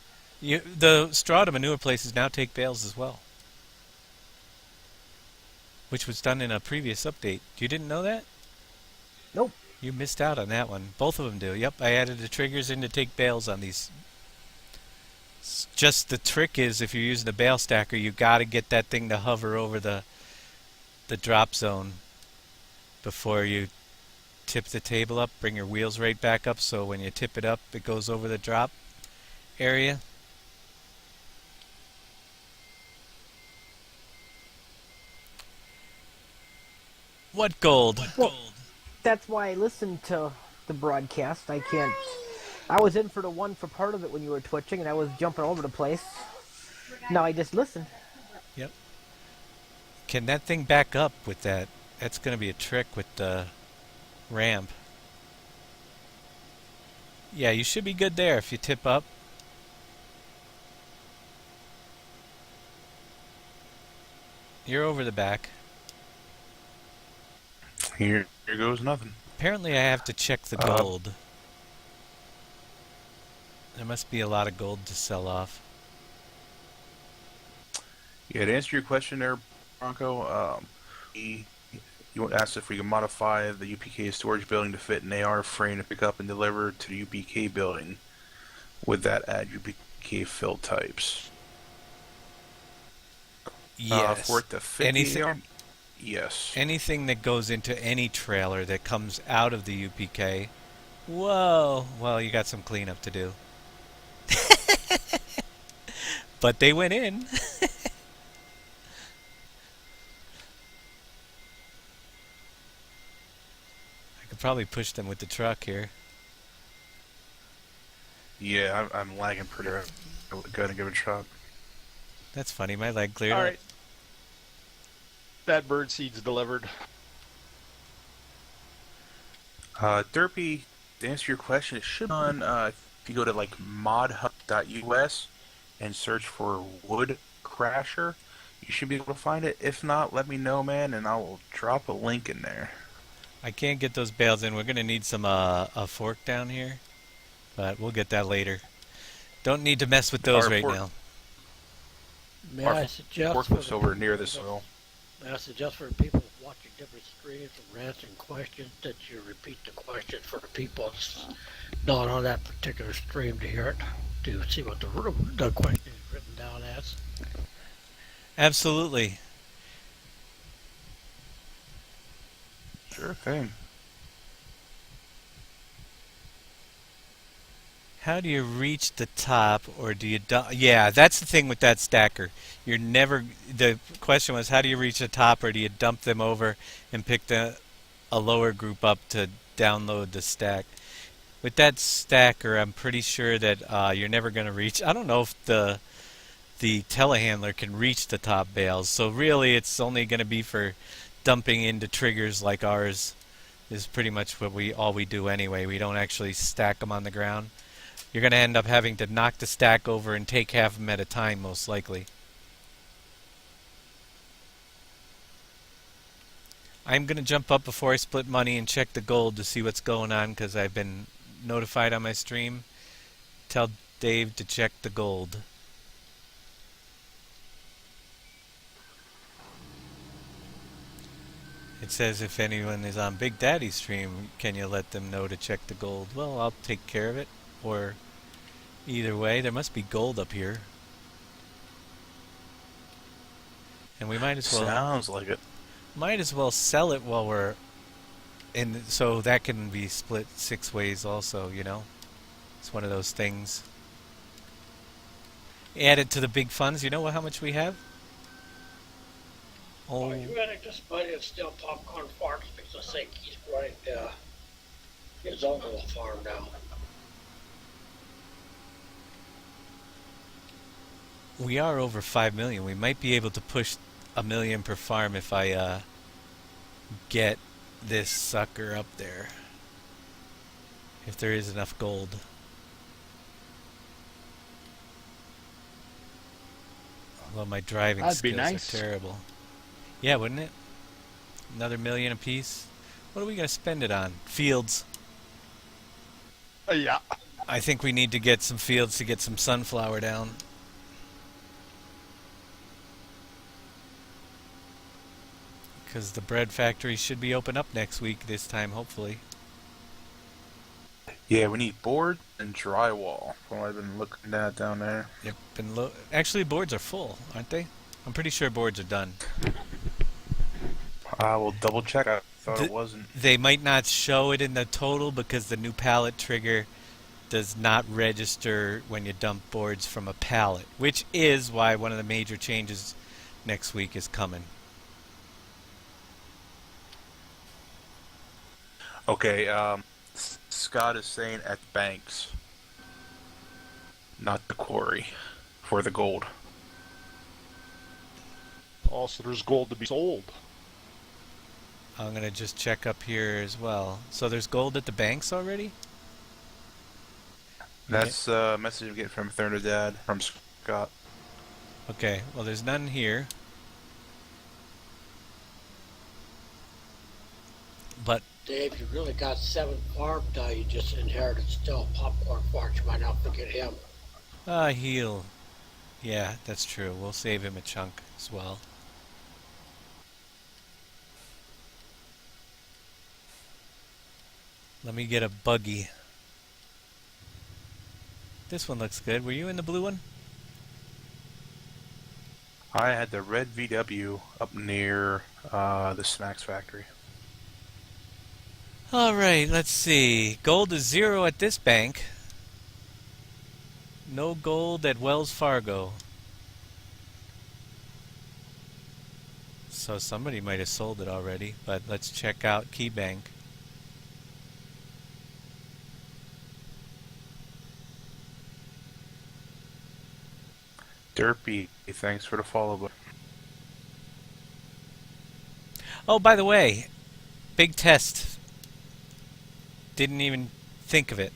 The straw to manure places now take bales as well, which was done in a previous update. You didn't know that? Nope. You missed out on that one. Both of them do. Yep, I added the triggers in to take bales on these. Just the trick is, if you're using a bale stacker, you got to get that thing to hover over the drop zone before you tip the table up. Bring your wheels right back up, so when you tip it up, it goes over the drop area. What gold? Well, that's why I listened to the broadcast. I was in for the one for part of it when you were twitching, and I was jumping over the place. Now I just listen. Yep. Can that thing back up with that? That's going to be a trick with the ramp. Yeah, you should be good there if you tip up. You're over the back. Here goes nothing. Apparently I have to check the gold. There must be a lot of gold to sell off. Yeah, to answer your question there, Bronco, you asked if we can modify the UPK storage building to fit an AR frame to pick up and deliver to the UPK building. Would that add UPK fill types? Yes. For it to fit Anything, the AR? Yes. anything that goes into any trailer that comes out of the UPK. Whoa. Well, you got some cleanup to do. But they went in. I could probably push them with the truck here. Yeah, I'm lagging pretty hard. Go ahead and give it a shot. That's funny. My leg cleared All up. right. That bird seed's delivered. Derpy, to answer your question, it should be on, if you go to like modhub.us, and search for Wood Crasher. You should be able to find it. If not, let me know, man, and I will drop a link in there. I can't get those bales in. We're gonna need some a fork down here, but we'll get that later. Don't need to mess with those Our right fork, now. May our I suggest for forklifts the over near the people soil. may I suggest for the people watching different streams and answering questions that you repeat the question for the people that's not on that particular stream to hear it, to see what the question is written down as. Absolutely. Sure thing. How do you reach the top, or do you dump? Yeah, that's the thing with that stacker. You're never. The question was, how do you reach the top, or do you dump them over and pick a lower group up to download the stack? With that stacker, I'm pretty sure that you're never going to reach. I don't know if the telehandler can reach the top bales. So really, it's only going to be for dumping into triggers like ours. Is pretty much what all we do anyway. We don't actually stack them on the ground. You're going to end up having to knock the stack over and take half of them at a time, most likely. I'm going to jump up before I split money and check the gold to see what's going on, because I've been notified on my stream. Tell Dave to check the gold. It says if anyone is on Big Daddy's stream, can you let them know to check the gold? Well, I'll take care of it. Or either way, there must be gold up here. And we might as well Sounds like it. sell it while we're in, so that can be split 6 ways also, you know. It's one of those things. Add it to the big funds. You know how much we have? Oh, you running this money and still popcorn farms because I think he's running his own little farm now. We are over 5 million. We might be able to push 1 million per farm if I get this sucker up there. If there is enough gold. Although my driving That'd be skills nice. are terrible. Yeah, wouldn't it? Another 1 million apiece. What are we going to spend it on? Fields. Yeah. I think we need to get some fields to get some sunflower down. Because the bread factory should be open up next week this time, hopefully. Yeah, we need board and drywall. From what I've been looking at down there. Yep. Actually, boards are full, aren't they? I'm pretty sure boards are done. I will double check. I thought it wasn't. They might not show it in the total because the new pallet trigger does not register when you dump boards from a pallet, which is why one of the major changes next week is coming. Okay, Scott is saying at banks, not the quarry, for the gold. Also, there's gold to be sold. I'm going to just check up here as well. So there's gold at the banks already? That's a message we get from Dad from Scott. Okay, well there's none here. But Dave, you really got 7 farms now. You just inherited still popcorn farms. You might not forget him. he'll... Yeah, that's true. We'll save him a chunk as well. Let me get a buggy. This one looks good. Were you in the blue one? I had the red VW up near the snacks factory. Alright, let's see. Gold is 0 at this bank. No gold at Wells Fargo. So somebody might have sold it already, but let's check out KeyBank. Derpy, thanks for the follow. But Oh, by the way, big test. Didn't even think of it.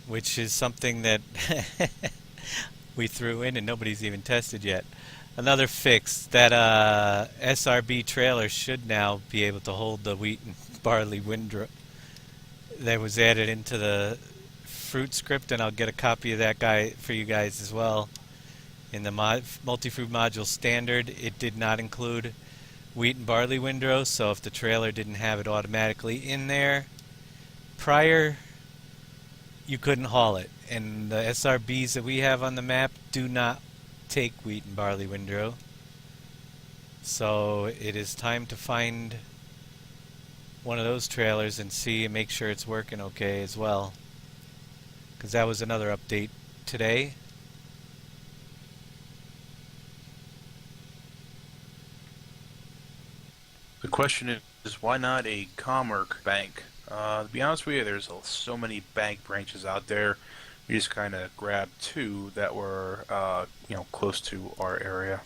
Which is something that we threw in and nobody's even tested yet. Another fix, that SRB trailer should now be able to hold the wheat and barley windrow that was added into the fruit script, and I'll get a copy of that guy for you guys as well. In the multi-fruit module standard, it did not include wheat and barley windrow, so if the trailer didn't have it automatically in there prior, you couldn't haul it. And the SRBs that we have on the map do not take wheat and barley windrow. So it is time to find one of those trailers and see and make sure it's working okay as well. Because that was another update today. The question is why not a Commerk bank? To be honest with you, there's so many bank branches out there. We just kind of grabbed two that were, close to our area.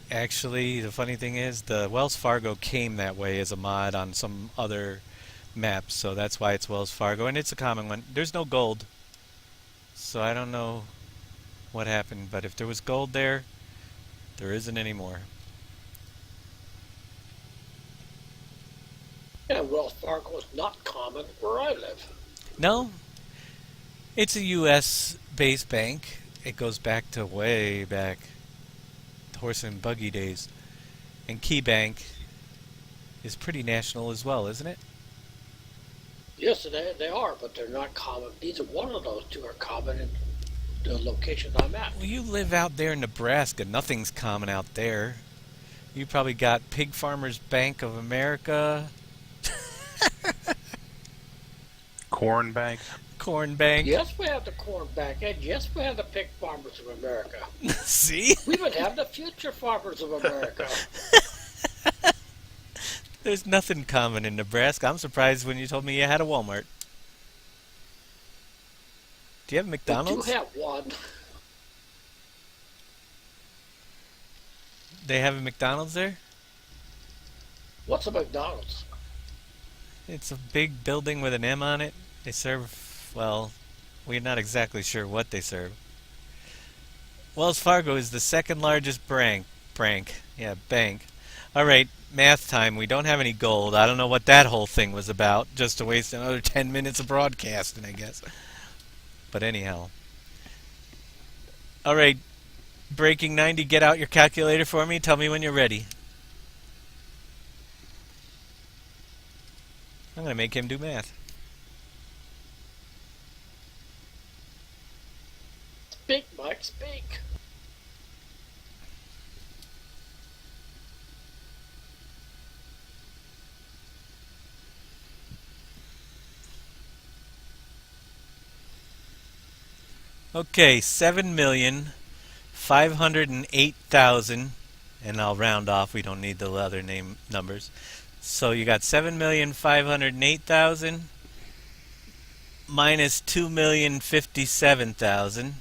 Actually, the funny thing is, the Wells Fargo came that way as a mod on some other maps, so that's why it's Wells Fargo, and it's a common one. There's no gold, so I don't know what happened, but if there was gold there, there isn't anymore. Yeah, Wells Fargo is not common where I live. No, it's a U.S.-based bank. It goes back to way back, horse and buggy days. And Key Bank is pretty national as well, isn't it? Yes, they are, but they're not common. Neither one of those two are common in the location I'm at. Well, you live out there in Nebraska. Nothing's common out there. You probably got Pig Farmers Bank of America, Corn bank. Corn Bank. Yes, we have the Corn Bank, and yes, we have the Pig Farmers of America. See? We would have the Future Farmers of America. There's nothing common in Nebraska. I'm surprised when you told me you had a Walmart. Do you have We McDonald's? do have one. They have a McDonald's there? What's a McDonald's? It's a big building with an M on it. They serve, well, we're not exactly sure what they serve. Wells Fargo is the second largest bank. All right, math time. We don't have any gold. I don't know what that whole thing was about. Just to waste another 10 minutes of broadcasting, I guess. But anyhow. All right, Breaking 90, get out your calculator for me. Tell me when you're ready. I'm going to make him do math. Speak, Mike, speak. Okay, 7,508,000, and I'll round off. We don't need the other name numbers. So you got 7,508,000 minus 2,057,000.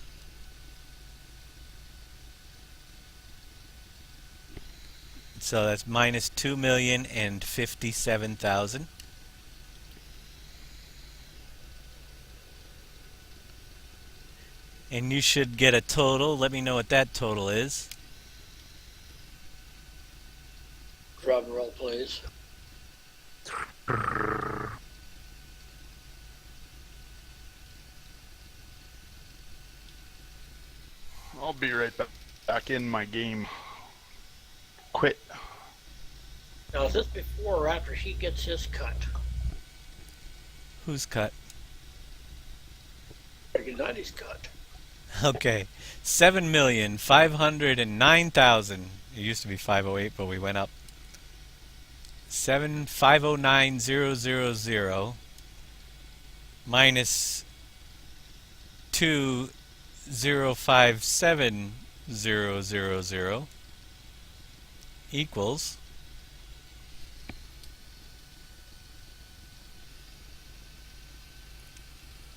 So that's minus 2,057,000. And you should get a total. Let me know what that total is. Drum roll, please. I'll be right back in my game. Quit. Now, is this before or after he gets his cut? Who's cut? Breaking 90's cut. Okay, 7,509,000. It used to be 508, but we went up. 7,509,000 minus 2,057,000 equals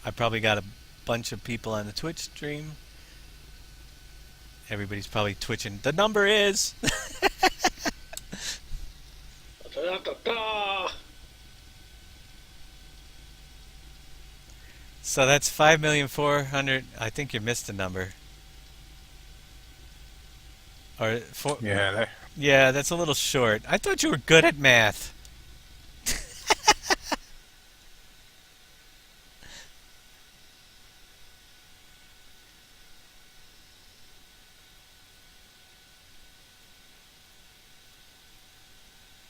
I probably got a bunch of people on the Twitch stream. Everybody's probably twitching. The number is Da-da-da-da. so that's 5,400,000. I think you missed a number. Or four? Yeah, that, Yeah, that's a little short. I thought you were good at math.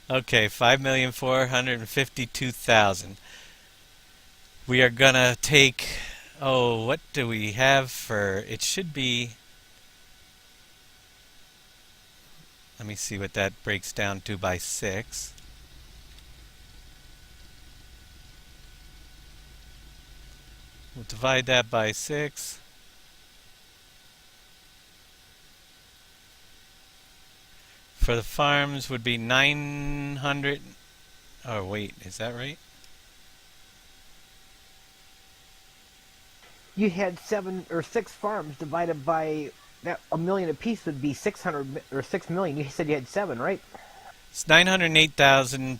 Okay, 5,452,000. We are gonna take. Oh, what do we have for? It should be. Let me see what that breaks down to by 6. We'll divide that by 6. For the farms would be 900. Oh, wait, is that right? You had 7 or 6 farms divided by that a million apiece would be 600 or 6 million. You said you had 7, right? It's 908,000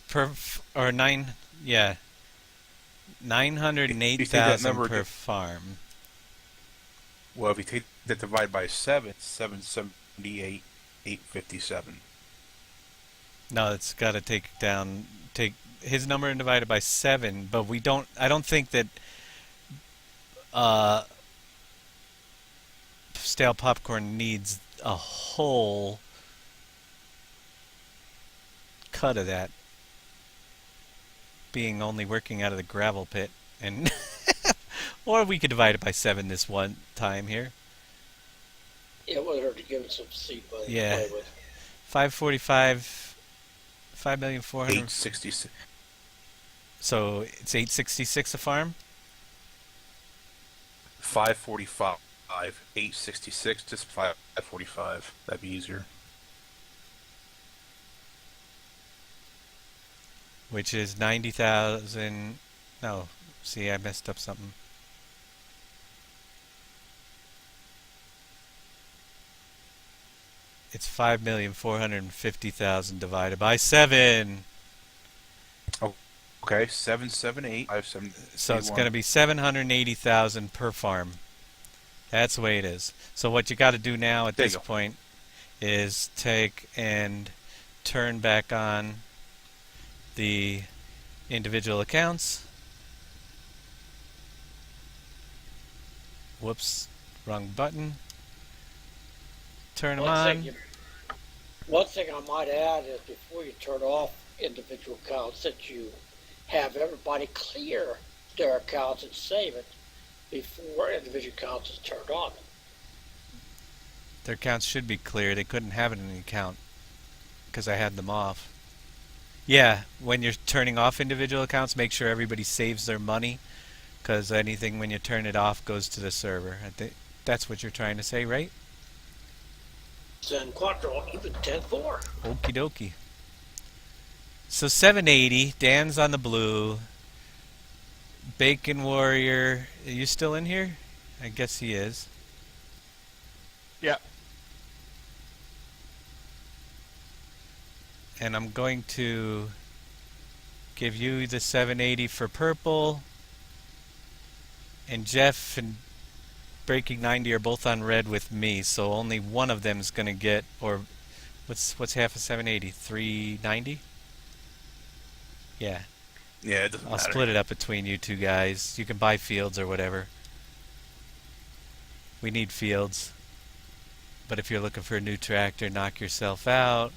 or 9. Yeah, if you take that 908,000 number, per farm. well, if you take that divide by 7, it's 778, 857. No, it's got to take his number and divide it by 7. But we don't. I don't think that stale popcorn needs a whole cut of that, being only working out of the gravel pit, and or we could divide it by 7 this one time here. It would hurt to give it some seed money Yeah. to play with. 545, 5,400,000. 866. So it's 866 a farm. 545, 866, just 545. That'd be easier. Which is 90,000. No, see, I messed up something. It's 5,450,000 divided by 7. Okay, 778, 57. So it's going to be 780,000 per farm. That's the way it is. So what you got to do now at There you this go. point is take and turn back on the individual accounts. Whoops, wrong button. Turn them on. One thing I might add is before you turn off individual accounts, that you have everybody clear their accounts and save it before individual accounts is turned on. Their accounts should be clear. They couldn't have it in the account because I had them off. Yeah, when you're turning off individual accounts, make sure everybody saves their money, because anything when you turn it off goes to the server. I think that's what you're trying to say, right? 10 Quattro, even 10-4. Okie dokie. So 780, Dan's on the blue. Bacon Warrior, are you still in here? I guess he is. Yeah. And I'm going to give you the 780 for purple. And Jeff and Breaking 90 are both on red with me, so only one of them is going to get, or what's half of 780? 390? Yeah. Yeah, it doesn't I'll matter. split it up between you two guys. You can buy fields or whatever. We need fields. But if you're looking for a new tractor, knock yourself out.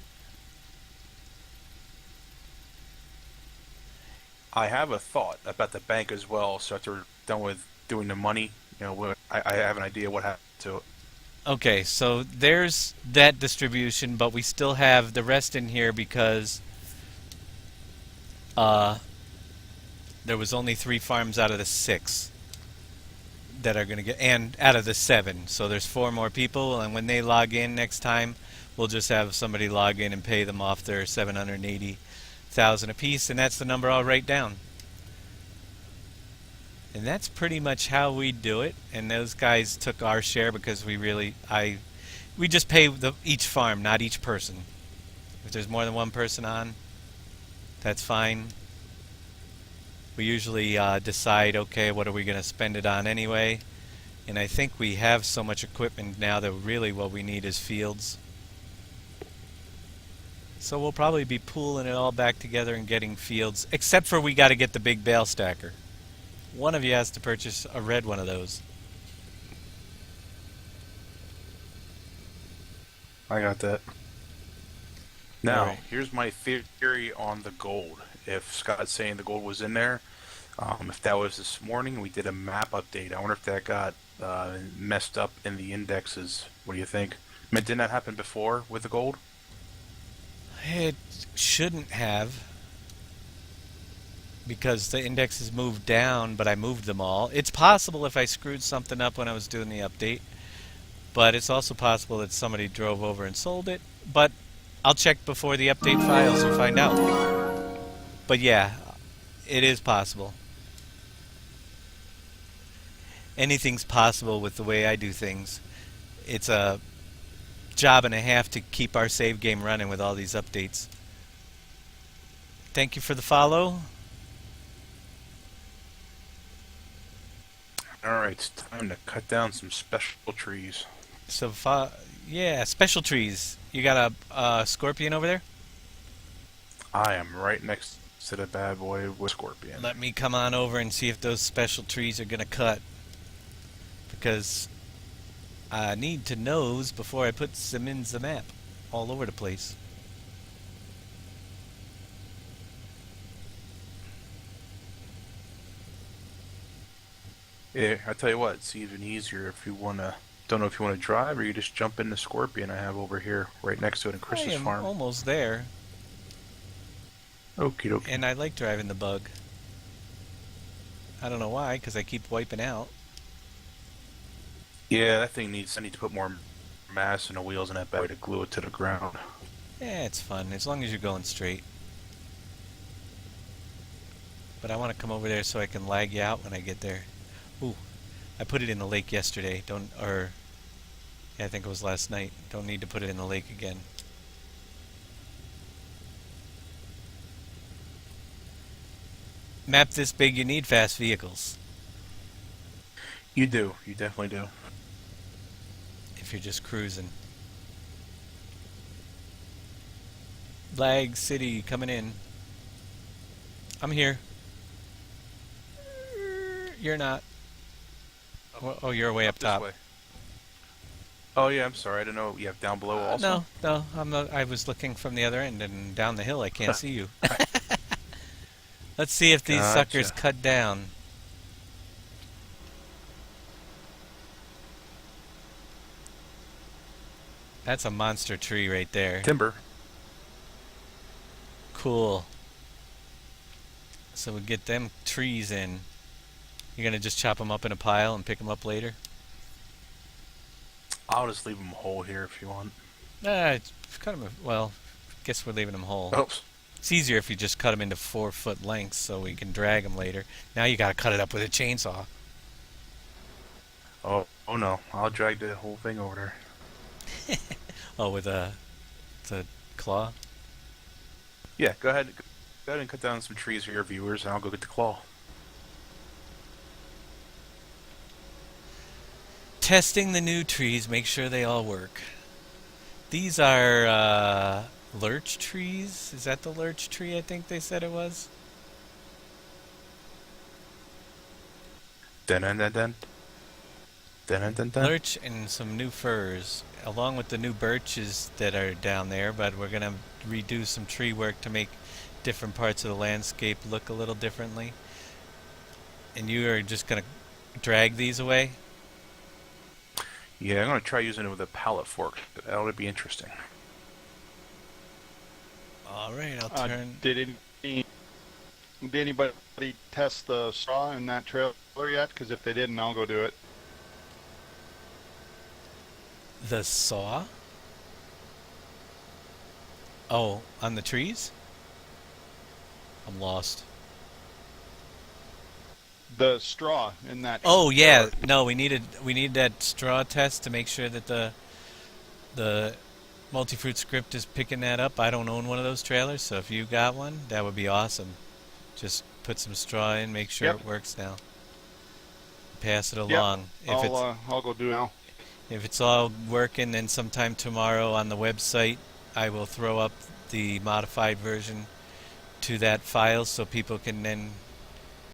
I have a thought about the bank as well, so after we're done with doing the money, I have an idea what happened to it. Okay, so there's that distribution, but we still have the rest in here because there was only 3 farms out of the 6 that are going to get, and out of the 7. So there's 4 more people, and when they log in next time, we'll just have somebody log in and pay them off their 780,000 apiece, and that's the number I'll write down. And that's pretty much how we do it. And those guys took our share because we just pay each farm, not each person. If there's more than one person on, that's fine. We usually decide, okay, what are we going to spend it on anyway? And I think we have so much equipment now that really what we need is fields. So we'll probably be pooling it all back together and getting fields, except for we got to get the big bale stacker. One of you has to purchase a red one of those. I got that. Now, Alright. here's my theory on the gold. If Scott's saying the gold was in there, if that was this morning, we did a map update. I wonder if that got messed up in the indexes. What do you think? I mean, didn't that happen before with the gold? It shouldn't have, because the indexes moved down, but I moved them all. It's possible if I screwed something up when I was doing the update, but it's also possible that somebody drove over and sold it. But I'll check before the update files and find out. But yeah, it is possible. Anything's possible with the way I do things. It's a job and a half to keep our save game running with all these updates. Thank you for the follow. Alright, it's time to cut down some special trees. So, yeah, special trees. You got a scorpion over there? I am right next to the bad boy with Scorpion. Let me come on over and see if those special trees are gonna cut. Because I need to nose before I put them in the map all over the place. Yeah, I tell you what, it's even easier if you wanna. Don't know if you want to drive or you just jump in the Scorpion I have over here, right next to it in I Chris's am farm. almost there, Okie dokie. and I like driving the bug. I don't know why, because I keep wiping out. Yeah, that thing needs. I need to put more mass in the wheels and that bad boy to glue it to the ground. Yeah, it's fun, as long as you're going straight. But I want to come over there so I can lag you out when I get there. Ooh, I put it in the lake yesterday. Yeah, I think it was last night. Don't need to put it in the lake again. Map this big, you need fast vehicles. You do. You definitely do. If you're just cruising. Lag City coming in. I'm here. You're not. Oh, you're way up This top. way. Oh yeah, I'm sorry. I didn't know. You have down below also. No, I'm not. I was looking from the other end and down the hill. I can't see you. Let's see if these suckers Gotcha. cut down. That's a monster tree right there. Timber. Cool. So we get them trees in. You're gonna just chop them up in a pile and pick them up later? I'll just leave them whole here if you want. It's kind of well. Guess we're leaving them whole. Oops. It's easier if you just cut them into 4-foot lengths so we can drag them later. Now you gotta cut it up with a chainsaw. Oh no. I'll drag the whole thing over there. Oh, with the claw. Yeah, go ahead. Go ahead and cut down some trees for your viewers, and I'll go get the claw. Testing the new trees, make sure they all work. These are lurch trees. Is that the lurch tree I think they said it was? Dun dun dun dun. Dun dun dun dun. Lurch and some new firs, along with the new birches that are down there, but we're going to redo some tree work to make different parts of the landscape look a little differently. And you are just going to drag these away? Yeah, I'm gonna try using it with a pallet fork. That ought to be interesting. Alright, I'll turn... Did anybody test the straw in that trailer yet? Because if they didn't, I'll go do it. The saw? Oh, on the trees? I'm lost. The straw in that. Oh yeah, trailer. no, we need that straw test to make sure that the multi-fruit script is picking that up. I don't own one of those trailers, so if you got one, that would be awesome. Just put some straw in, make sure it works now. Pass it along. If I'll go do it now. If it's all working, then sometime tomorrow on the website, I will throw up the modified version to that file so people can then